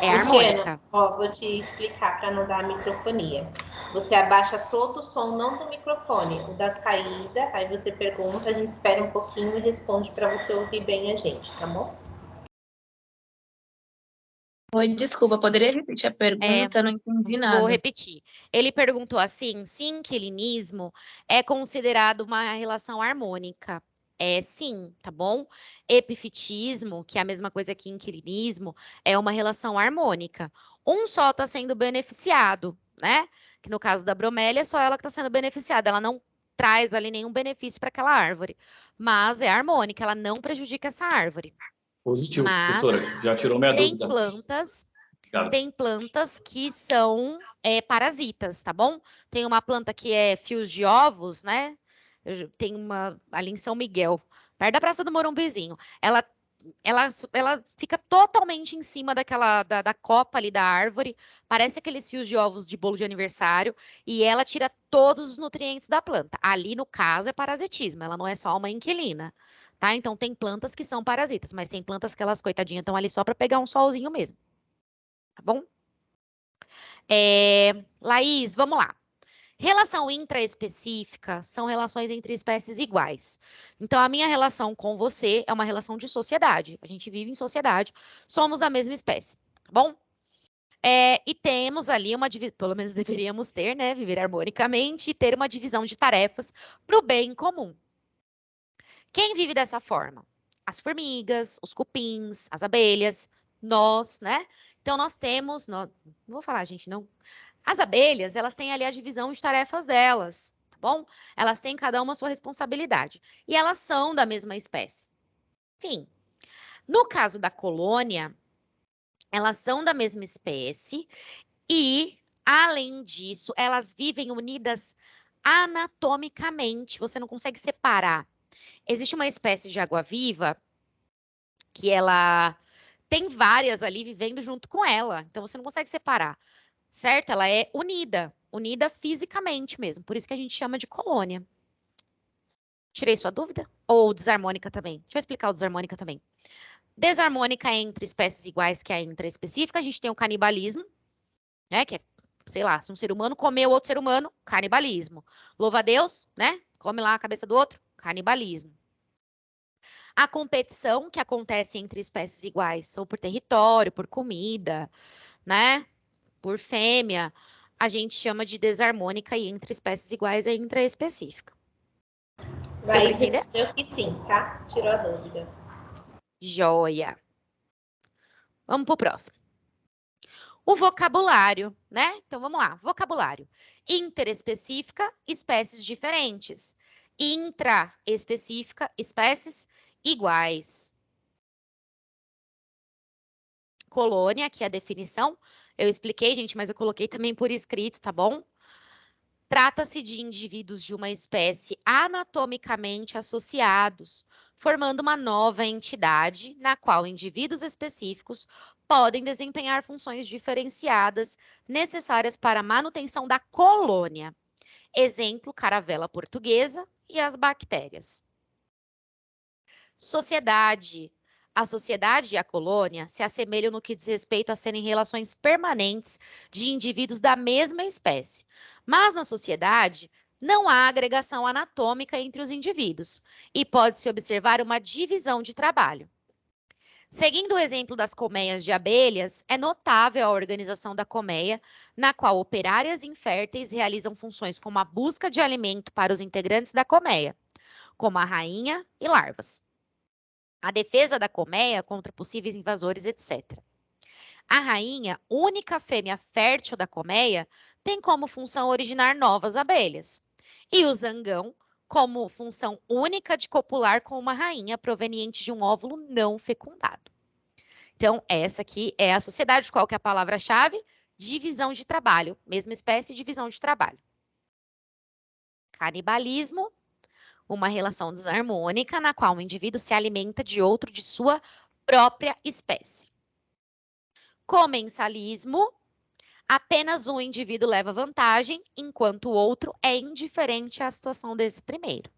É harmônica. Ó, vou te explicar para não dar microfonia. Você abaixa todo o som, não do microfone, o da saída, aí você pergunta, a gente espera um pouquinho e responde para você ouvir bem a gente, tá bom? Oi, desculpa, poderia repetir a pergunta? Eu não entendi nada. Vou repetir. Ele perguntou assim, se inquilinismo é considerado uma relação harmônica. É sim, tá bom? Epifitismo, que é a mesma coisa que inquilinismo, é uma relação harmônica. Um só está sendo beneficiado, né? Que no caso da bromélia, é só ela que está sendo beneficiada. Ela não traz ali nenhum benefício para aquela árvore. Mas é harmônica, ela não prejudica essa árvore. Positivo, Mas professora. Já tirou minha dúvida. Tem plantas que são parasitas, tá bom? Tem uma planta que é fios de ovos, né? Tem uma ali em São Miguel, perto da Praça do Morumbizinho. Ela fica totalmente em cima da copa ali da árvore, parece aqueles fios de ovos de bolo de aniversário, e ela tira todos os nutrientes da planta. Ali, no caso, é parasitismo, ela não é só uma inquilina, tá? Então, tem plantas que são parasitas, mas tem plantas que elas, coitadinhas, estão ali só para pegar um solzinho mesmo. Tá bom? Laís, vamos lá. Relação intraespecífica são relações entre espécies iguais. Então, a minha relação com você é uma relação de sociedade. A gente vive em sociedade, somos da mesma espécie, tá bom? E temos ali uma divisão, pelo menos deveríamos ter, né? Viver harmonicamente e ter uma divisão de tarefas para o bem comum. Quem vive dessa forma? As formigas, os cupins, as abelhas, nós, né? Então, nós temos... Não vou falar, gente, não... As abelhas, elas têm ali a divisão de tarefas delas, tá bom? Elas têm cada uma a sua responsabilidade. E elas são da mesma espécie. Enfim, no caso da colônia, elas são da mesma espécie e, além disso, elas vivem unidas anatomicamente. Você não consegue separar. Existe uma espécie de água-viva que ela tem várias ali vivendo junto com ela. Então, você não consegue separar. Certo? Ela é unida fisicamente mesmo. Por isso que a gente chama de colônia. Tirei sua dúvida? Ou desarmônica também? Deixa eu explicar o desarmônica também. Desarmônica é entre espécies iguais que a intraespecífica. A gente tem o canibalismo, né? Que é, sei lá, se um ser humano comeu outro ser humano, canibalismo. Louva a Deus, né? Come lá a cabeça do outro, canibalismo. A competição que acontece entre espécies iguais, ou por território, por comida, né? Por fêmea, a gente chama de desarmônica e entre espécies iguais é intraespecífica. Deu para entender? Eu que sim, tá? Tirou a dúvida. Joia. Vamos para o próximo. O vocabulário, né? Então, vamos lá. Vocabulário. Interespecífica, espécies diferentes. Intraespecífica, espécies iguais. Colônia, aqui é a definição. Eu expliquei, gente, mas eu coloquei também por escrito, tá bom? Trata-se de indivíduos de uma espécie anatomicamente associados, formando uma nova entidade na qual indivíduos específicos podem desempenhar funções diferenciadas necessárias para a manutenção da colônia. Exemplo, caravela portuguesa e as bactérias. Sociedade. A sociedade e a colônia se assemelham no que diz respeito a serem relações permanentes de indivíduos da mesma espécie. Mas na sociedade, não há agregação anatômica entre os indivíduos e pode-se observar uma divisão de trabalho. Seguindo o exemplo das colmeias de abelhas, é notável a organização da colmeia, na qual operárias inférteis realizam funções como a busca de alimento para os integrantes da colmeia, como a rainha e larvas. A defesa da colmeia contra possíveis invasores, etc. A rainha, única fêmea fértil da colmeia, tem como função originar novas abelhas. E o zangão, como função única de copular com uma rainha proveniente de um óvulo não fecundado. Então, essa aqui é a sociedade. Qual que é a palavra-chave? Divisão de trabalho. Mesma espécie, divisão de trabalho. Canibalismo. Uma relação desarmônica na qual um indivíduo se alimenta de outro de sua própria espécie. Comensalismo. Apenas um indivíduo leva vantagem, enquanto o outro é indiferente à situação desse primeiro.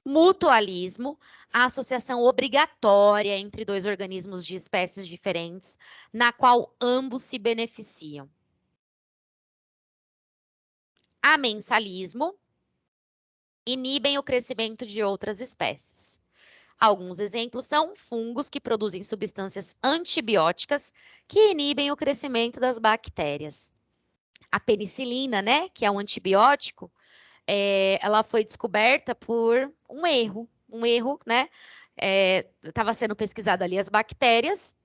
Mutualismo. A associação obrigatória entre dois organismos de espécies diferentes, na qual ambos se beneficiam. Amensalismo. Inibem o crescimento de outras espécies. Alguns exemplos são fungos que produzem substâncias antibióticas que inibem o crescimento das bactérias. A penicilina, né, que é um antibiótico, ela foi descoberta por um erro, né? Estava sendo pesquisado ali as bactérias,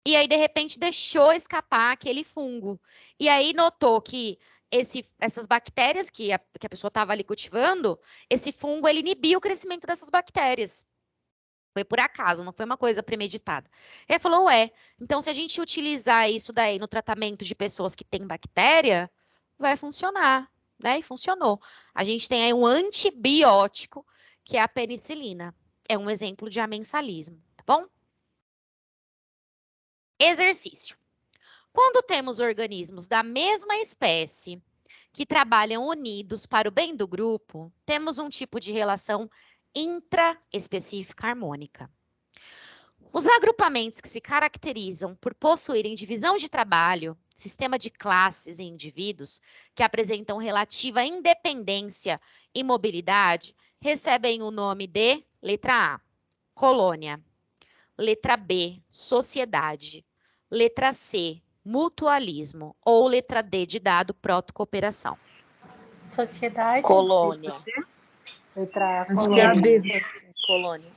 e aí, de repente, deixou escapar aquele fungo. E aí notou que essas bactérias que a pessoa estava ali cultivando, esse fungo, ele inibia o crescimento dessas bactérias. Foi por acaso, não foi uma coisa premeditada. Ele falou, então se a gente utilizar isso daí no tratamento de pessoas que têm bactéria, vai funcionar, né? E funcionou. A gente tem aí um antibiótico, que é a penicilina. É um exemplo de amensalismo, tá bom? Exercício. Quando temos organismos da mesma espécie que trabalham unidos para o bem do grupo, temos um tipo de relação intraespecífica harmônica. Os agrupamentos que se caracterizam por possuírem divisão de trabalho, sistema de classes e indivíduos que apresentam relativa independência e mobilidade, recebem o nome de letra A, colônia, letra B, sociedade, letra C, mutualismo ou letra D de dado, protocooperação. Sociedade. Colônia. Letra A, Acho que é a B. Colônia.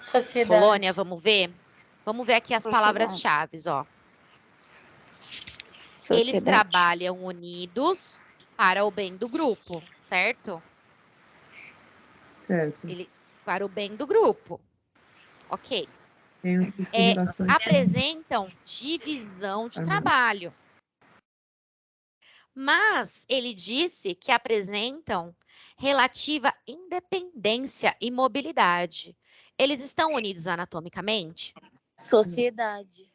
Sociedade. Colônia, vamos ver? Vamos ver aqui as palavras-chave, ó. Eles trabalham unidos para o bem do grupo, certo? Certo. Para o bem do grupo. Ok. Tem um tipo de relação. Apresentam divisão de trabalho. Mas ele disse que apresentam relativa independência e mobilidade. Eles estão unidos anatomicamente? Sociedade.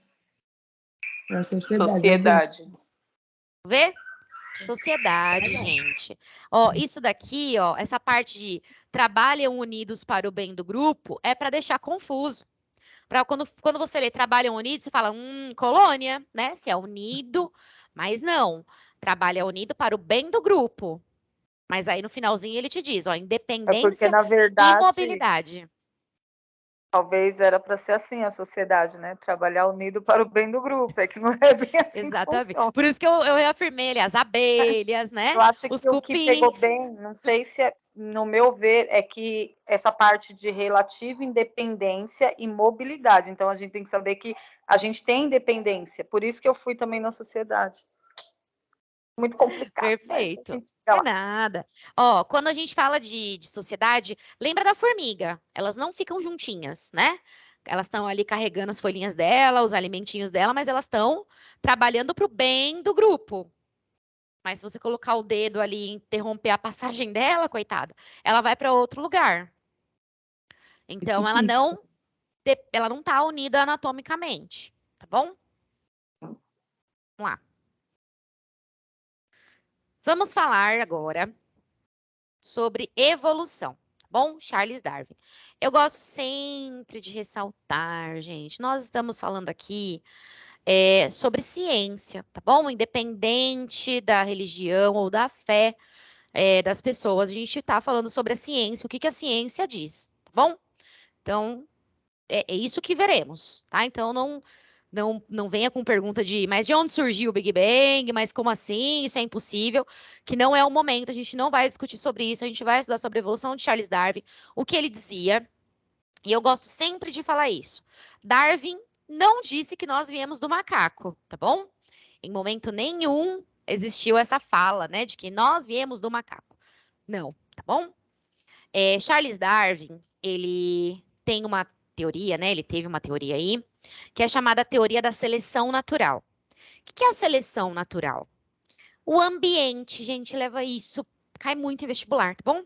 É a sociedade. Sociedade. Vê? Sociedade, gente. Ó, isso daqui, ó, essa parte de trabalham unidos para o bem do grupo é para deixar confuso. Para quando você lê trabalham unidos, você fala, colônia, né? Se é unido, mas não. Trabalha unido para o bem do grupo. Mas aí no finalzinho ele te diz, ó, independência porque, na verdade, e mobilidade. Talvez era para ser assim a sociedade, né? Trabalhar unido para o bem do grupo. É que não é bem assim que Exatamente. funciona. Por isso que eu reafirmei ali as abelhas, né? Eu acho Os que o que pegou cupins. bem, não sei se é, no meu ver, é que essa parte de relativa independência e mobilidade. Então, a gente tem que saber que a gente tem independência. Por isso que eu fui também na sociedade. Muito complicado. Perfeito. É nada. Ó, quando a gente fala de sociedade, lembra da formiga. Elas não ficam juntinhas, né? Elas estão ali carregando as folhinhas dela, os alimentinhos dela, mas elas estão trabalhando para o bem do grupo. Mas se você colocar o dedo ali e interromper a passagem dela, coitada, ela vai para outro lugar. Então, ela não está unida anatomicamente, tá bom? Vamos lá. Vamos falar agora sobre evolução, tá bom? Charles Darwin. Eu gosto sempre de ressaltar, gente, nós estamos falando aqui sobre ciência, tá bom? Independente da religião ou da fé das pessoas, a gente está falando sobre a ciência, o que a ciência diz, tá bom? Então, é isso que veremos, tá? Então, não venha com pergunta mas de onde surgiu o Big Bang? Mas como assim? Isso é impossível. Que não é o momento, a gente não vai discutir sobre isso, a gente vai estudar sobre a evolução de Charles Darwin, o que ele dizia, e eu gosto sempre de falar isso. Darwin não disse que nós viemos do macaco, tá bom? Em momento nenhum existiu essa fala, né, de que nós viemos do macaco. Não, tá bom? Charles Darwin, ele tem uma teoria, né? Ele teve uma teoria aí, que é chamada teoria da seleção natural. O que é a seleção natural? O ambiente, gente, leva isso, cai muito em vestibular, tá bom?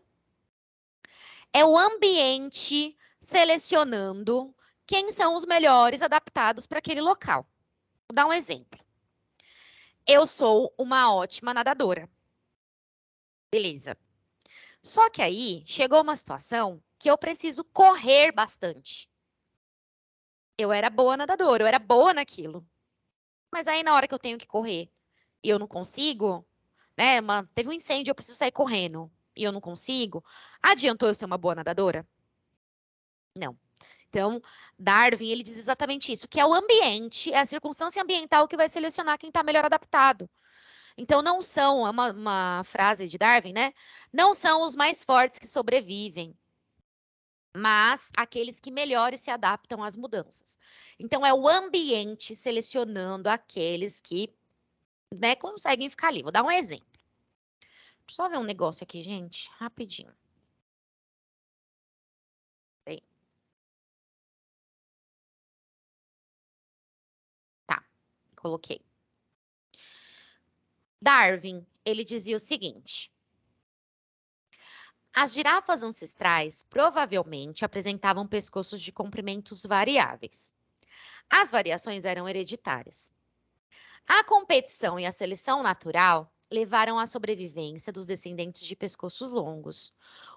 É o ambiente selecionando quem são os melhores adaptados para aquele local. Vou dar um exemplo. Eu sou uma ótima nadadora. Beleza. Só que aí chegou uma situação que eu preciso correr bastante. Eu era boa nadadora, eu era boa naquilo. Mas aí na hora que eu tenho que correr e eu não consigo, né? Teve um incêndio, eu preciso sair correndo e eu não consigo. Adiantou eu ser uma boa nadadora? Não. Então, Darwin, ele diz exatamente isso, que é o ambiente, é a circunstância ambiental que vai selecionar quem está melhor adaptado. Então, não são, é uma frase de Darwin, né? Não são os mais fortes que sobrevivem, mas aqueles que melhores se adaptam às mudanças. Então, é o ambiente selecionando aqueles que, né, conseguem ficar ali. Vou dar um exemplo. Deixa eu só ver um negócio aqui, gente, rapidinho. Bem. Tá, coloquei. Darwin, ele dizia o seguinte: as girafas ancestrais provavelmente apresentavam pescoços de comprimentos variáveis. As variações eram hereditárias. A competição e a seleção natural levaram à sobrevivência dos descendentes de pescoços longos,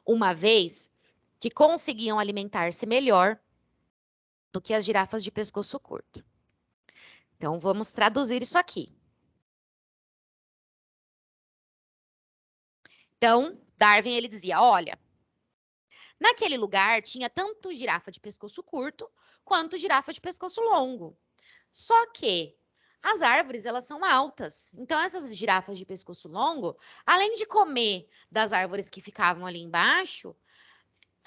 uma vez que conseguiam alimentar-se melhor do que as girafas de pescoço curto. Então, vamos traduzir isso aqui. Então, Darwin, ele dizia, olha, naquele lugar tinha tanto girafa de pescoço curto quanto girafa de pescoço longo. Só que as árvores, elas são altas. Então, essas girafas de pescoço longo, além de comer das árvores que ficavam ali embaixo,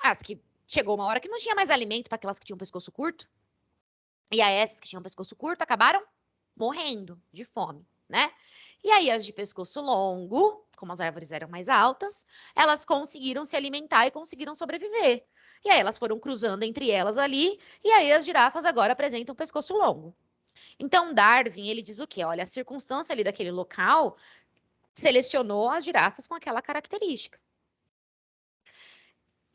as que chegou uma hora que não tinha mais alimento para aquelas que tinham pescoço curto. E aí, essas que tinham pescoço curto acabaram morrendo de fome, né? E aí, as de pescoço longo, como as árvores eram mais altas, elas conseguiram se alimentar e conseguiram sobreviver. E aí, elas foram cruzando entre elas ali, e aí as girafas agora apresentam pescoço longo. Então, Darwin, ele diz o quê? Olha, a circunstância ali daquele local selecionou as girafas com aquela característica.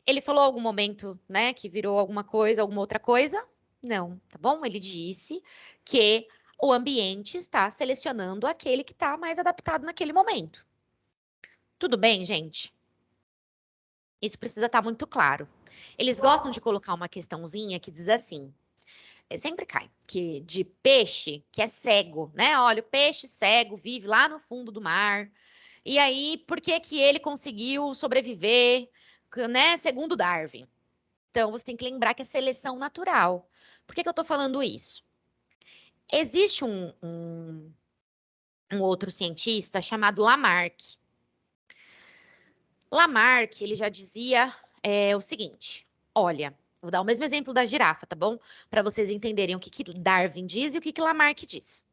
Ele falou algum momento, né, que virou alguma coisa, alguma outra coisa? Não, tá bom? Ele disse que o ambiente está selecionando aquele que está mais adaptado naquele momento. Tudo bem, gente? Isso precisa estar muito claro. Eles gostam de colocar uma questãozinha que diz assim, sempre cai, que de peixe que é cego, né? Olha, o peixe cego vive lá no fundo do mar. E aí, por que que ele conseguiu sobreviver, né? Segundo Darwin. Então, você tem que lembrar que é seleção natural. Por que eu estou falando isso? Existe um outro cientista chamado Lamarck. Lamarck, ele já dizia o seguinte, olha, vou dar o mesmo exemplo da girafa, tá bom? Para vocês entenderem o que Darwin diz e o que Lamarck diz.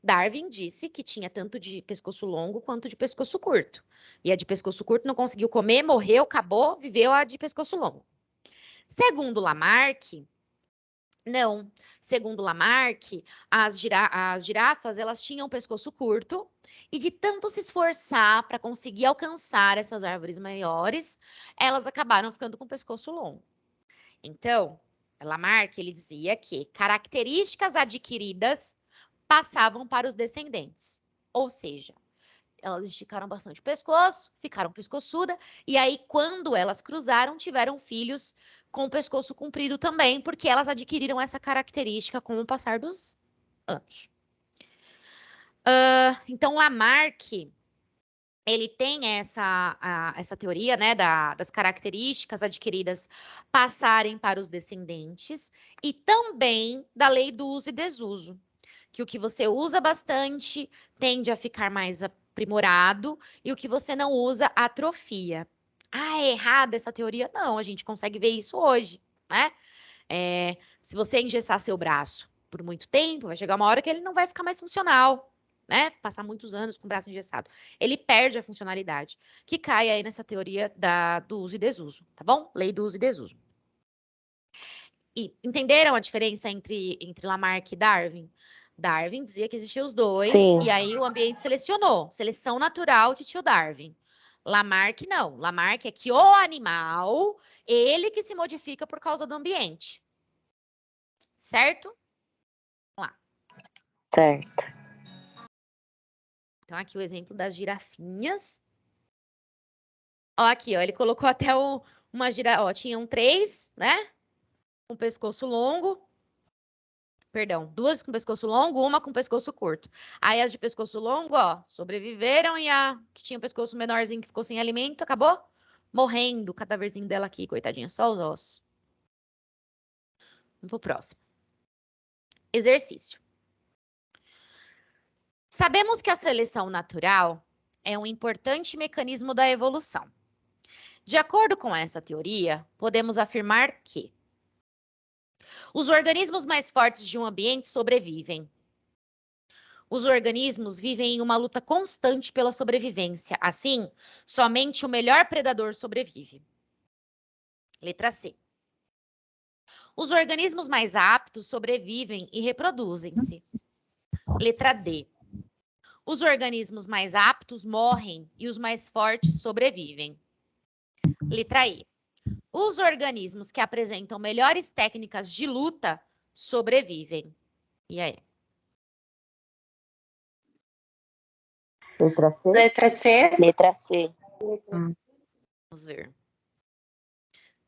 Darwin disse que tinha tanto de pescoço longo quanto de pescoço curto. E a de pescoço curto não conseguiu comer, morreu, acabou, viveu a de pescoço longo. Segundo Lamarck, não. Segundo Lamarck, as girafas, elas tinham pescoço curto e de tanto se esforçar para conseguir alcançar essas árvores maiores, elas acabaram ficando com o pescoço longo. Então, Lamarck, ele dizia que características adquiridas passavam para os descendentes. Ou seja, elas esticaram bastante o pescoço, ficaram pescoçuda, e aí, quando elas cruzaram, tiveram filhos com o pescoço comprido também, porque elas adquiriram essa característica com o passar dos anos. Então, Lamarck, ele tem essa teoria, né, das características adquiridas passarem para os descendentes, e também da lei do uso e desuso, que o que você usa bastante tende a ficar mais aprimorado e o que você não usa atrofia. Ah, é errada essa teoria? Não, a gente consegue ver isso hoje, né? Se você engessar seu braço por muito tempo, vai chegar uma hora que ele não vai ficar mais funcional, né? Passar muitos anos com o braço engessado. Ele perde a funcionalidade, que cai aí nessa teoria do uso e desuso, tá bom? Lei do uso e desuso. E entenderam a diferença entre Lamarck e Darwin? Darwin dizia que existiam os dois, Sim. e aí o ambiente selecionou. Seleção natural de tio Darwin. Lamarck não. Lamarck é que o animal, ele que se modifica por causa do ambiente. Certo? Vamos lá. Certo. Então, aqui o exemplo das girafinhas. Ó, aqui, ó, ele colocou até uma girafa, ó, tinham 3, né? Com pescoço longo. Perdão, 2 com pescoço longo, 1 com pescoço curto. Aí as de pescoço longo, ó, sobreviveram e a que tinha o pescoço menorzinho que ficou sem alimento, acabou morrendo. O cadáverzinho dela aqui, coitadinha, só os ossos. Vamos pro próximo. Exercício. Sabemos que a seleção natural é um importante mecanismo da evolução. De acordo com essa teoria, podemos afirmar que os organismos mais fortes de um ambiente sobrevivem. Os organismos vivem em uma luta constante pela sobrevivência. Assim, somente o melhor predador sobrevive. Letra C. Os organismos mais aptos sobrevivem e reproduzem-se. Letra D. Os organismos mais aptos morrem e os mais fortes sobrevivem. Letra E. Os organismos que apresentam melhores técnicas de luta sobrevivem. E aí? Letra C? Letra C. Letra C. Vamos ver.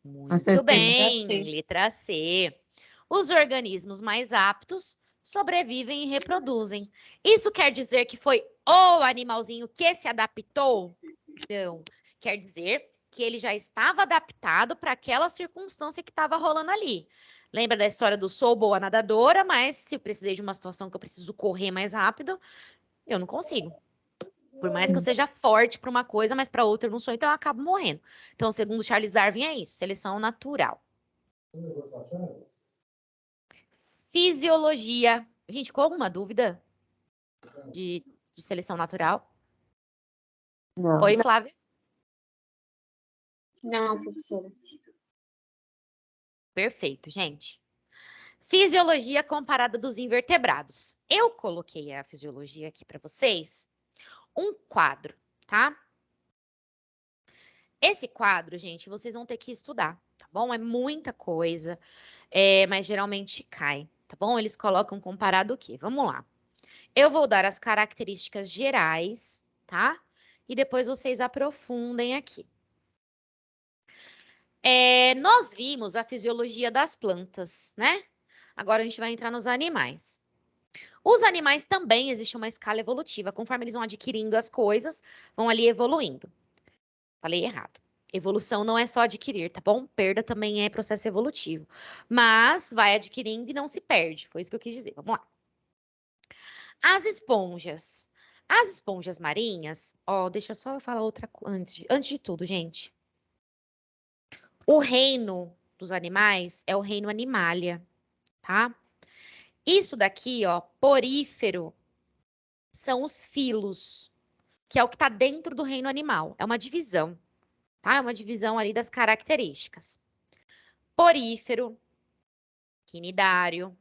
Muito Acertei. bem, letra C. Os organismos mais aptos sobrevivem e reproduzem. Isso quer dizer que foi o animalzinho que se adaptou? Não. Quer dizer que ele já estava adaptado para aquela circunstância que estava rolando ali. Lembra da história do sou boa nadadora, mas se eu precisei de uma situação que eu preciso correr mais rápido, eu não consigo. Por mais que eu seja forte para uma coisa, mas para outra eu não sou, então eu acabo morrendo. Então, segundo Charles Darwin, é isso, seleção natural. Fisiologia. Gente, ficou alguma dúvida de seleção natural? Não. Oi, Flávia? Não, professora. Perfeito, gente. Fisiologia comparada dos invertebrados. Eu coloquei a fisiologia aqui para vocês. Um quadro, tá? Esse quadro, gente, vocês vão ter que estudar, tá bom? É muita coisa, mas geralmente cai, tá bom? Eles colocam comparado o quê? Vamos lá. Eu vou dar as características gerais, tá? E depois vocês aprofundem aqui. Nós vimos a fisiologia das plantas, né? Agora a gente vai entrar nos animais. Os animais também existe uma escala evolutiva. Conforme eles vão adquirindo as coisas, vão ali evoluindo. Falei errado. Evolução não é só adquirir, tá bom? Perda também é processo evolutivo. Mas vai adquirindo e não se perde. Foi isso que eu quis dizer. Vamos lá. As esponjas. As esponjas marinhas, ó, deixa eu só falar outra coisa antes de tudo, gente. O reino dos animais é o reino animalia, tá? Isso daqui, ó, porífero, são os filos, que é o que está dentro do reino animal. É uma divisão, tá? É uma divisão ali das características. Porífero, quinidário,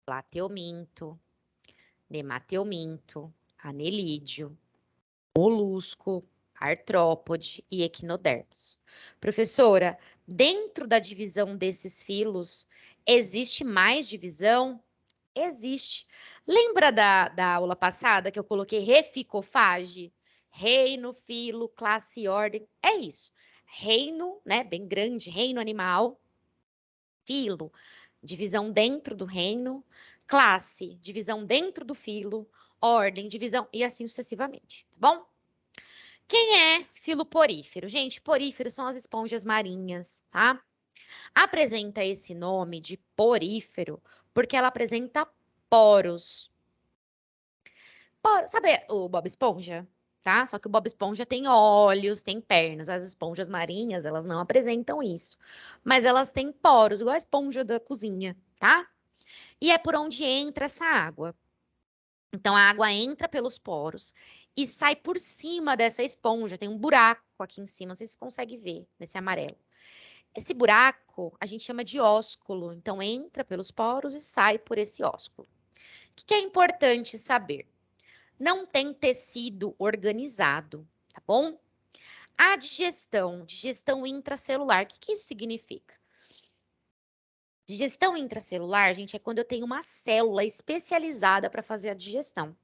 plateuminto, nemateuminto, anelídeo, molusco, artrópode e equinodermos. Professora, dentro da divisão desses filos, existe mais divisão? Existe. Lembra da aula passada que eu coloquei reficofage? Reino, filo, classe e ordem. É isso. Reino, né, bem grande, reino animal. Filo, divisão dentro do reino. Classe, divisão dentro do filo. Ordem, divisão e assim sucessivamente, tá bom? Quem é filo porífero? Gente, porífero são as esponjas marinhas, tá? Apresenta esse nome de porífero porque ela apresenta poros. Sabe o Bob Esponja? Tá? Só que o Bob Esponja tem olhos, tem pernas. As esponjas marinhas, elas não apresentam isso. Mas elas têm poros, igual a esponja da cozinha, tá? E é por onde entra essa água. Então, a água entra pelos poros e sai por cima dessa esponja. Tem um buraco aqui em cima, não sei se você consegue ver nesse amarelo. Esse buraco a gente chama de ósculo. Então, entra pelos poros e sai por esse ósculo. O que é importante saber? Não tem tecido organizado, tá bom? A digestão intracelular, o que isso significa? Digestão intracelular, gente, é quando eu tenho uma célula especializada para fazer a digestão.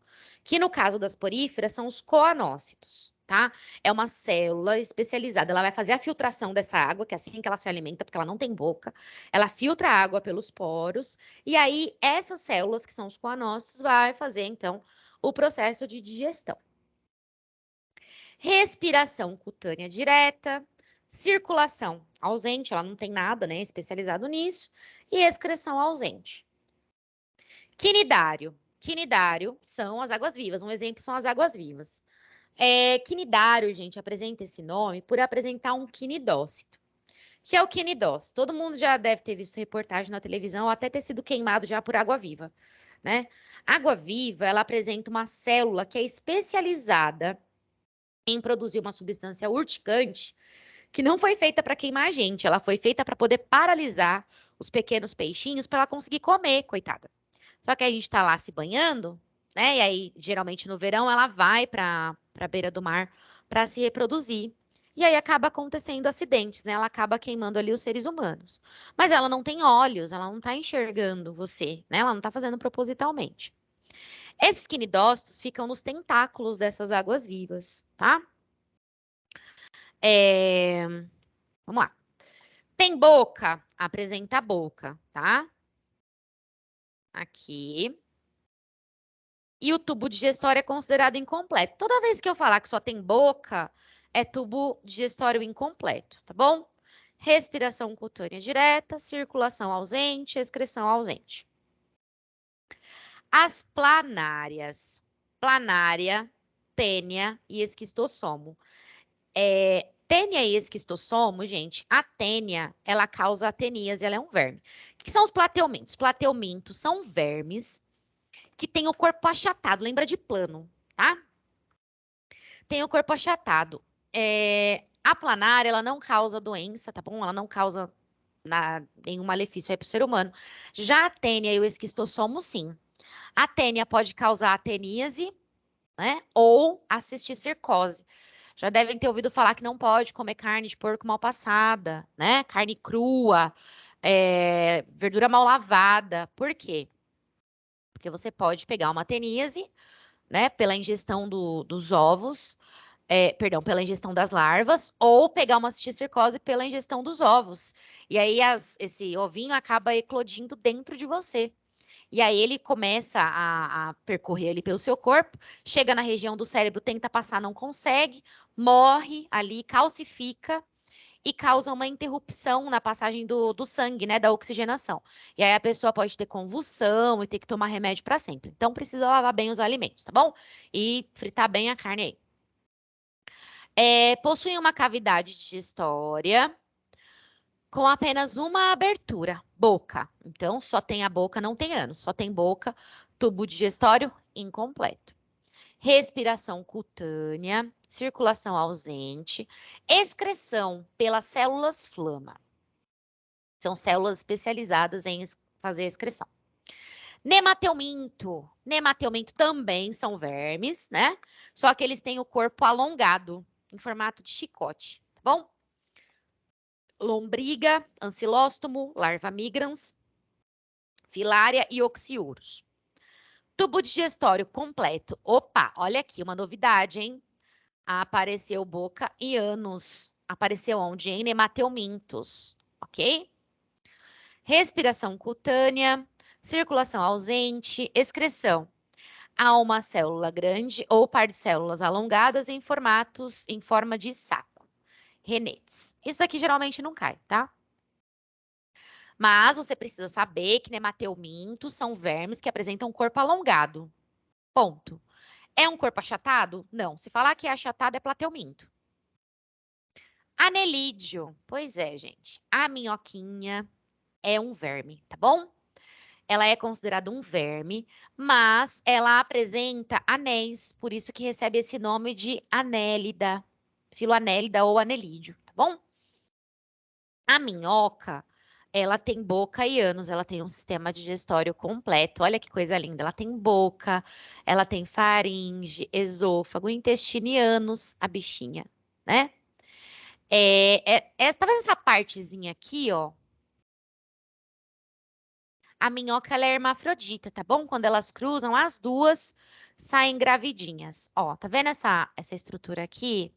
Que no caso das poríferas são os coanócitos, tá? É uma célula especializada, ela vai fazer a filtração dessa água, que é assim que ela se alimenta, porque ela não tem boca. Ela filtra a água pelos poros, e aí essas células, que são os coanócitos, vai fazer, então, o processo de digestão. Respiração cutânea direta, circulação ausente, ela não tem nada, né, especializado nisso, e excreção ausente. Quinidário. Quinidário são as águas-vivas, um exemplo são as águas-vivas. Quinidário, gente, apresenta esse nome por apresentar um quinidócito. O que é o quinidócito? Todo mundo já deve ter visto reportagem na televisão ou até ter sido queimado já por água-viva, né? Água-viva, ela apresenta uma célula que é especializada em produzir uma substância urticante que não foi feita para queimar a gente, ela foi feita para poder paralisar os pequenos peixinhos para ela conseguir comer, coitada. Só que a gente está lá se banhando, né? E aí, geralmente no verão, ela vai para a beira do mar para se reproduzir. E aí acaba acontecendo acidentes, né? Ela acaba queimando ali os seres humanos. Mas ela não tem olhos, ela não está enxergando você, né? Ela não está fazendo propositalmente. Esses quinidócitos ficam nos tentáculos dessas águas-vivas, tá? Vamos lá. Tem boca? Apresenta a boca, tá? Aqui. E o tubo digestório é considerado incompleto. Toda vez que eu falar que só tem boca, é tubo digestório incompleto, tá bom? Respiração cutânea direta, circulação ausente, excreção ausente. As planárias. Planária, tênia e esquistossomo. Tênia e esquistossomo, gente, a tênia, ela causa ateníase, ela é um verme. O que são os plateumintos? Plateumintos são vermes que têm o corpo achatado, lembra de plano, tá? Tem o corpo achatado. A planária, ela não causa doença, tá bom? Ela não causa nenhum malefício aí pro ser humano. Já a tênia e o esquistossomo, sim. A tênia pode causar ateníase, né? Ou a cisticircose. Já devem ter ouvido falar que não pode comer carne de porco mal passada, né? Carne crua, verdura mal lavada. Por quê? Porque você pode pegar uma ateníase, né? Pela ingestão dos ovos, pela ingestão das larvas, ou pegar uma cisticircose pela ingestão dos ovos. E aí esse ovinho acaba eclodindo dentro de você. E aí ele começa a percorrer ali pelo seu corpo, chega na região do cérebro, tenta passar, não consegue, morre ali, calcifica, e causa uma interrupção na passagem do sangue, né, da oxigenação. E aí a pessoa pode ter convulsão e ter que tomar remédio para sempre. Então, precisa lavar bem os alimentos, tá bom? E fritar bem a carne aí. Possuem uma cavidade digestória com apenas uma abertura, boca. Então, só tem a boca, não tem ânus. Só tem boca, tubo digestório incompleto. Respiração cutânea, circulação ausente, excreção pelas células flama. São células especializadas em fazer excreção. Nemateuminto. Nemateuminto também são vermes, né? Só que eles têm o corpo alongado, em formato de chicote, tá bom? Lombriga, ancilóstomo, larva migrans, filária e oxiurus. Tubo digestório completo. Opa, olha aqui, uma novidade, hein? Apareceu boca e ânus. Apareceu onde? Em nemateumintos, ok? Respiração cutânea, circulação ausente, excreção. Há uma célula grande ou par de células alongadas em forma de saco. Renetes. Isso daqui geralmente não cai, tá? Mas você precisa saber que nemateumintos são vermes que apresentam um corpo alongado. Ponto. É um corpo achatado? Não. Se falar que é achatado, é plateuminto. Anelídeo. Pois é, gente. A minhoquinha é um verme, tá bom? Ela é considerada um verme, mas ela apresenta anéis, por isso que recebe esse nome de anélida, filoanélida ou anelídeo, tá bom? A minhoca, ela tem boca e ânus, ela tem um sistema digestório completo. Olha que coisa linda, ela tem boca, ela tem faringe, esôfago, intestino e ânus, a bichinha, né? Tá vendo essa partezinha aqui, ó? A minhoca, ela é hermafrodita, tá bom? Quando elas cruzam, as duas saem gravidinhas. Ó, tá vendo essa estrutura aqui?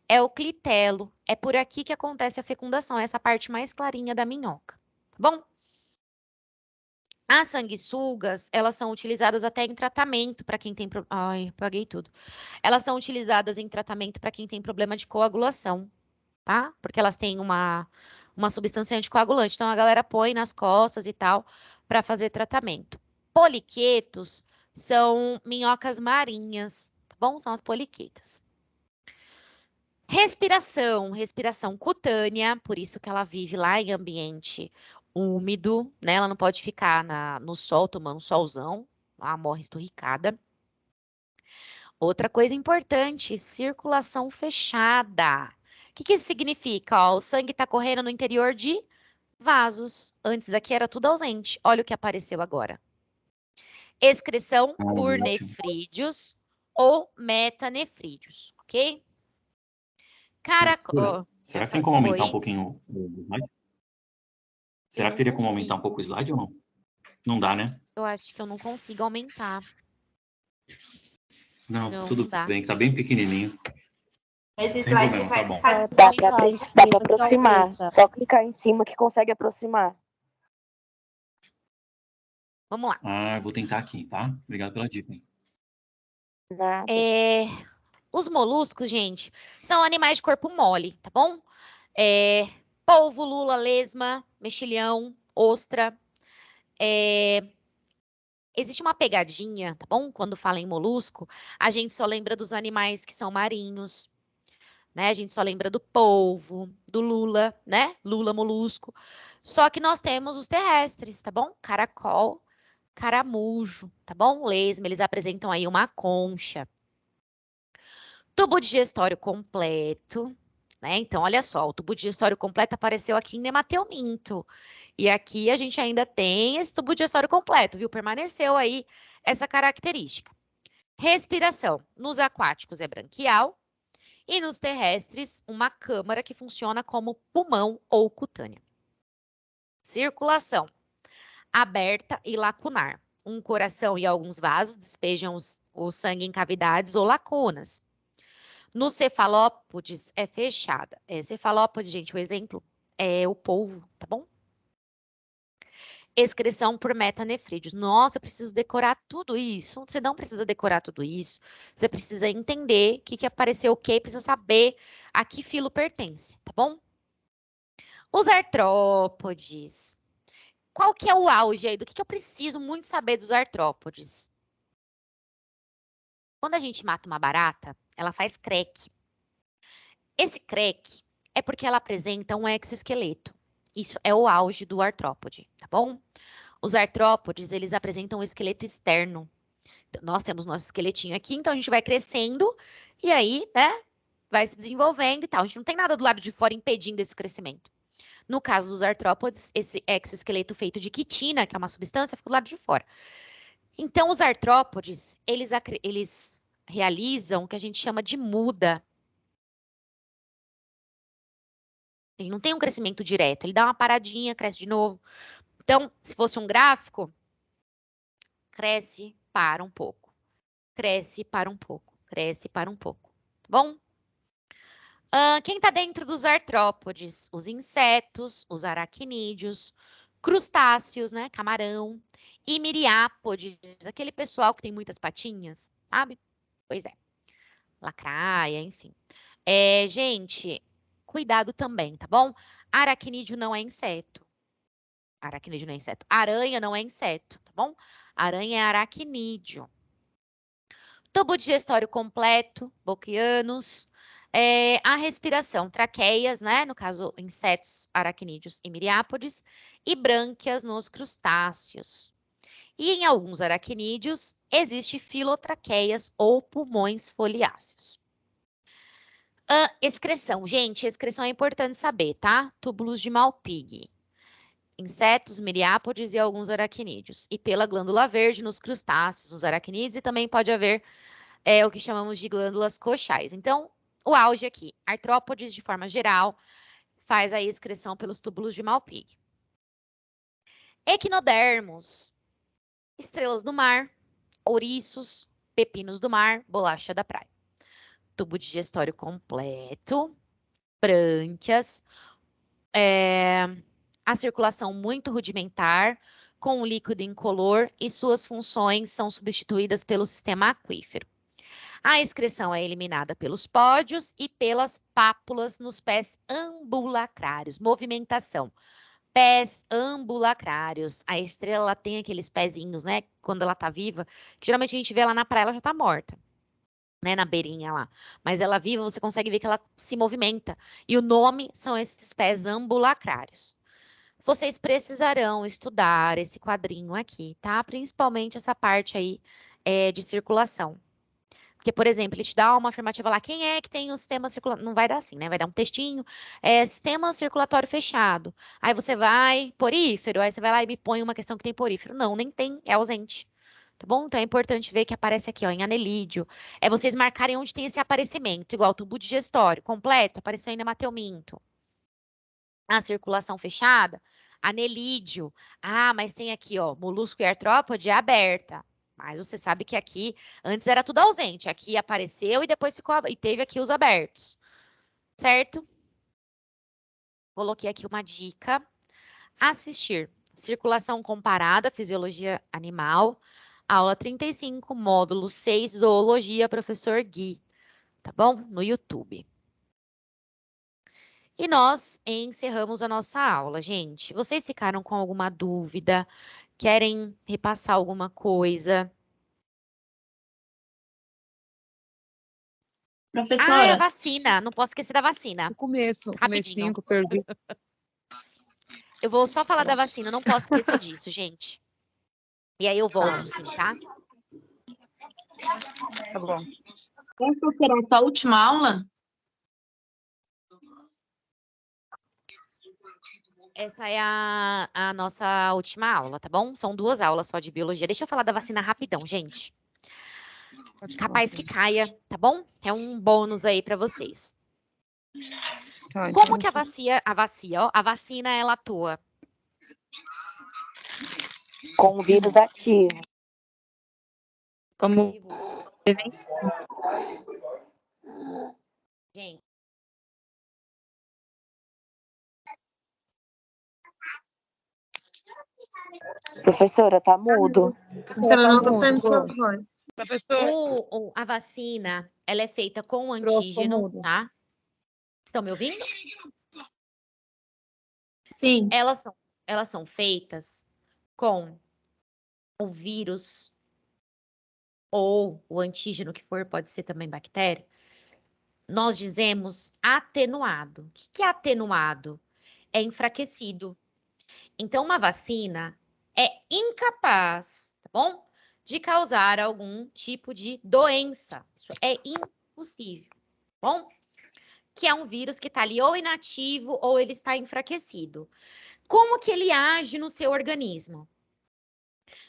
É o clitelo. É por aqui que acontece a fecundação, essa parte mais clarinha da minhoca, tá bom? As sanguessugas, elas são utilizadas até em tratamento para quem tem... Ai, apaguei tudo. Elas são utilizadas em tratamento para quem tem problema de coagulação, tá? Porque elas têm uma substância anticoagulante. Então, a galera põe nas costas e tal para fazer tratamento. Poliquetos são minhocas marinhas, tá bom? São as poliquetas. Respiração cutânea, por isso que ela vive lá em ambiente úmido, né? Ela não pode ficar no sol, tomando um solzão, ela morre esturricada. Outra coisa importante, circulação fechada. O que isso significa? Ó, o sangue está correndo no interior de vasos. Antes aqui era tudo ausente. Olha o que apareceu agora. Excreção por nefrídeos ou metanefrídeos, ok? Caracol. Será que tem como aumentar um pouquinho o slide? Será que teria como aumentar um pouco o slide ou não? Não dá, né? Eu acho que eu não consigo aumentar. Não, tudo bem, que tá bem pequenininho. Mas o Sem slide problema, vai tá bom. ficar Dá pra aproximar. Só clicar em cima que consegue aproximar. Vamos lá. Ah, eu vou tentar aqui, tá? Obrigado pela dica. Nada. Os moluscos, gente, são animais de corpo mole, tá bom? Polvo, lula, lesma, mexilhão, ostra. Existe uma pegadinha, tá bom? Quando fala em molusco, a gente só lembra dos animais que são marinhos, né? A gente só lembra do polvo, do lula, né? Lula, molusco. Só que nós temos os terrestres, tá bom? Caracol, caramujo, tá bom? Lesma, eles apresentam aí uma concha. Tubo digestório completo, né? Então, olha só, o tubo digestório completo apareceu aqui em nemateuminto. E aqui a gente ainda tem esse tubo digestório completo, viu? Permaneceu aí essa característica. Respiração. Nos aquáticos é branquial e nos terrestres uma câmara que funciona como pulmão ou cutânea. Circulação. Aberta e lacunar. Um coração e alguns vasos despejam o sangue em cavidades ou lacunas. Nos cefalópodes é fechada. Cefalópode, gente, o exemplo é o polvo, tá bom? Excreção por metanefrídeos. Nossa, eu preciso decorar tudo isso. Você não precisa decorar tudo isso. Você precisa entender o que apareceu o quê, precisa saber a que filo pertence, tá bom? Os artrópodes. Qual que é o auge aí? Do que eu preciso muito saber dos artrópodes? Quando a gente mata uma barata, ela faz creque. Esse creque é porque ela apresenta um exoesqueleto. Isso é o auge do artrópode, tá bom? Os artrópodes, eles apresentam um esqueleto externo. Então, nós temos nosso esqueletinho aqui, então a gente vai crescendo e aí, né, vai se desenvolvendo e tal. A gente não tem nada do lado de fora impedindo esse crescimento. No caso dos artrópodes, esse exoesqueleto feito de quitina, que é uma substância, fica do lado de fora. Então, os artrópodes, eles realizam o que a gente chama de muda. Ele não tem um crescimento direto, ele dá uma paradinha, cresce de novo. Então, se fosse um gráfico, cresce, para um pouco. Cresce, para um pouco. Cresce, para um pouco. Tá bom? Quem está dentro dos artrópodes? Os insetos, os aracnídeos, crustáceos, né? Camarão, e miriápodes, aquele pessoal que tem muitas patinhas, sabe? Pois é. Lacraia, enfim. Gente, cuidado também, tá bom? Aracnídeo não é inseto. Aracnídeo não é inseto. Aranha não é inseto, tá bom? Aranha é aracnídeo. Tubo digestório completo, boquianos. A respiração, traqueias, né? No caso, insetos, aracnídeos e miriápodes. E brânquias nos crustáceos. E em alguns aracnídeos, existe filotraqueias ou pulmões foliáceos. Excreção. Gente, excreção é importante saber, tá? Túbulos de Malpighi. Insetos, miriápodes e alguns aracnídeos. E pela glândula verde nos crustáceos, os aracnídeos, e também pode haver o que chamamos de glândulas coxais. Então, o auge aqui, artrópodes de forma geral, faz a excreção pelos túbulos de Malpighi. Equinodermos, estrelas do mar, ouriços, pepinos do mar, bolacha da praia. Tubo digestório completo, brânquias, a circulação muito rudimentar, com o líquido incolor, e suas funções são substituídas pelo sistema aquífero. A excreção é eliminada pelos pódios e pelas pápulas nos pés ambulacrários. Movimentação. Pés ambulacrários. A estrela ela tem aqueles pezinhos, né? Quando ela tá viva, que geralmente a gente vê ela na praia, ela já tá morta. Né, na beirinha lá. Mas ela viva, você consegue ver que ela se movimenta. E o nome são esses pés ambulacrários. Vocês precisarão estudar esse quadrinho aqui, tá? Principalmente essa parte aí de circulação. Porque, por exemplo, ele te dá uma afirmativa lá, quem é que tem o sistema circulatório? Não vai dar assim, né? Vai dar um textinho, sistema circulatório fechado. Aí você vai, porífero, aí você vai lá e me põe uma questão que tem porífero. Não, nem tem, é ausente. Tá bom? Então é importante ver que aparece aqui, ó, em anelídeo. Vocês marcarem onde tem esse aparecimento, igual tubo digestório completo, apareceu em nemateuminto. A circulação fechada, anelídeo. Ah, mas tem aqui, ó, molusco e artrópode aberta. Mas você sabe que aqui, antes era tudo ausente. Aqui apareceu e depois ficou, e teve aqui os abertos. Certo? Coloquei aqui uma dica. Assistir. Circulação comparada, fisiologia animal. Aula 35, módulo 6, zoologia, professor Gui. Tá bom? No YouTube. E nós encerramos a nossa aula, gente. Vocês ficaram com alguma dúvida? Querem repassar alguma coisa? Professora. A vacina. Não posso esquecer da vacina. No começo, Rapidinho. comecinho que eu perdi. Eu vou só falar da vacina, não posso esquecer disso, gente. E aí eu volto, sim, tá? Tá bom. Essa será a tua última aula? Essa é a nossa última aula, tá bom? São 2 aulas só de biologia. Deixa eu falar da vacina rapidão, gente. Capaz que caia, tá bom? É um bônus aí para vocês. Tá, Como que a vacina ela atua? Com vírus ativo. Como prevenção. Gente. Professora, tá mudo. Professora, não tá saindo sua voz. A vacina, ela é feita com antígeno, tá? Estão me ouvindo? Sim. Elas são feitas com o vírus ou o antígeno que for, pode ser também bactéria. Nós dizemos atenuado. O que é atenuado? É enfraquecido. Então, uma vacina é incapaz, tá bom? De causar algum tipo de doença. Isso é impossível, tá bom? Que é um vírus que está ali ou inativo ou ele está enfraquecido. Como que ele age no seu organismo?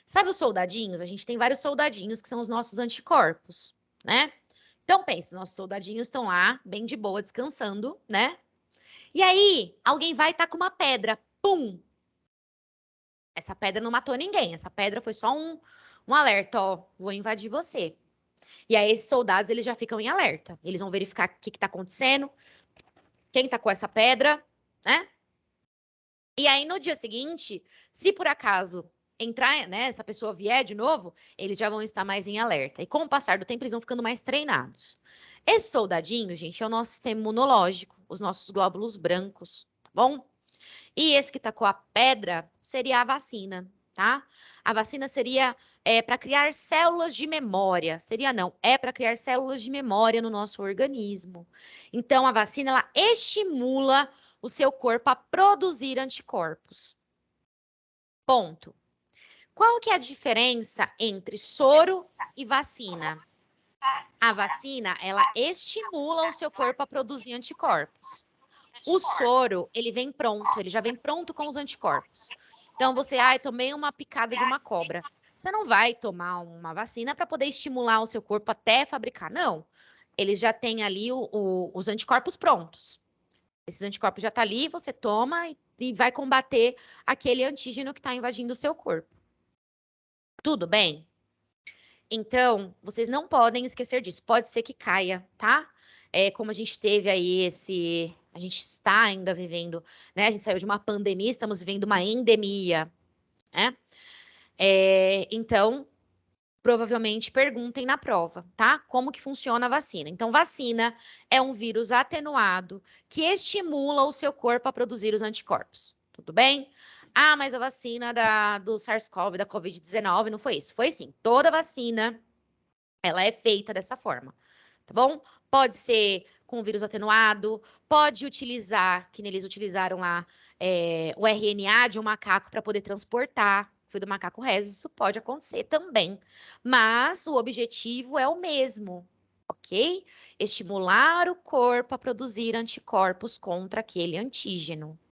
Sabe os soldadinhos? A gente tem vários soldadinhos que são os nossos anticorpos, né? Então, pense, nossos soldadinhos estão lá, bem de boa, descansando, né? E aí, alguém vai e tá com uma pedra. Pum! Essa pedra não matou ninguém. Essa pedra foi só um alerta, ó. Vou invadir você. E aí, esses soldados, eles já ficam em alerta. Eles vão verificar o que tá acontecendo, quem tá com essa pedra, né? E aí, no dia seguinte, se por acaso entrar, né, essa pessoa vier de novo, eles já vão estar mais em alerta. E com o passar do tempo, eles vão ficando mais treinados. Esse soldadinho, gente, é o nosso sistema imunológico, os nossos glóbulos brancos, tá bom? E esse que tá com a pedra seria a vacina, tá? A vacina seria para criar células de memória. Seria não, é para criar células de memória no nosso organismo. Então, a vacina, ela estimula o seu corpo a produzir anticorpos. Ponto. Qual que é a diferença entre soro e vacina? A vacina, ela estimula o seu corpo a produzir anticorpos. O soro, ele vem pronto, ele já vem pronto com os anticorpos. Então, você, tomei uma picada de uma cobra. Você não vai tomar uma vacina para poder estimular o seu corpo até fabricar, não. Eles já têm ali os anticorpos prontos. Esses anticorpos já estão ali, você toma e vai combater aquele antígeno que está invadindo o seu corpo. Tudo bem? Então, vocês não podem esquecer disso. Pode ser que caia, tá? Como a gente teve aí a gente está ainda vivendo, né? A gente saiu de uma pandemia, estamos vivendo uma endemia, né? Então, provavelmente perguntem na prova, tá? Como que funciona a vacina. Então, vacina é um vírus atenuado que estimula o seu corpo a produzir os anticorpos. Tudo bem? Mas a vacina do SARS-CoV, da Covid-19, não foi isso. Foi sim. Toda vacina, ela é feita dessa forma, tá bom? Pode ser com vírus atenuado, pode utilizar, que eles utilizaram lá, o RNA de um macaco para poder transportar. Foi do macaco rhesus, isso pode acontecer também. Mas o objetivo é o mesmo, ok? Estimular o corpo a produzir anticorpos contra aquele antígeno.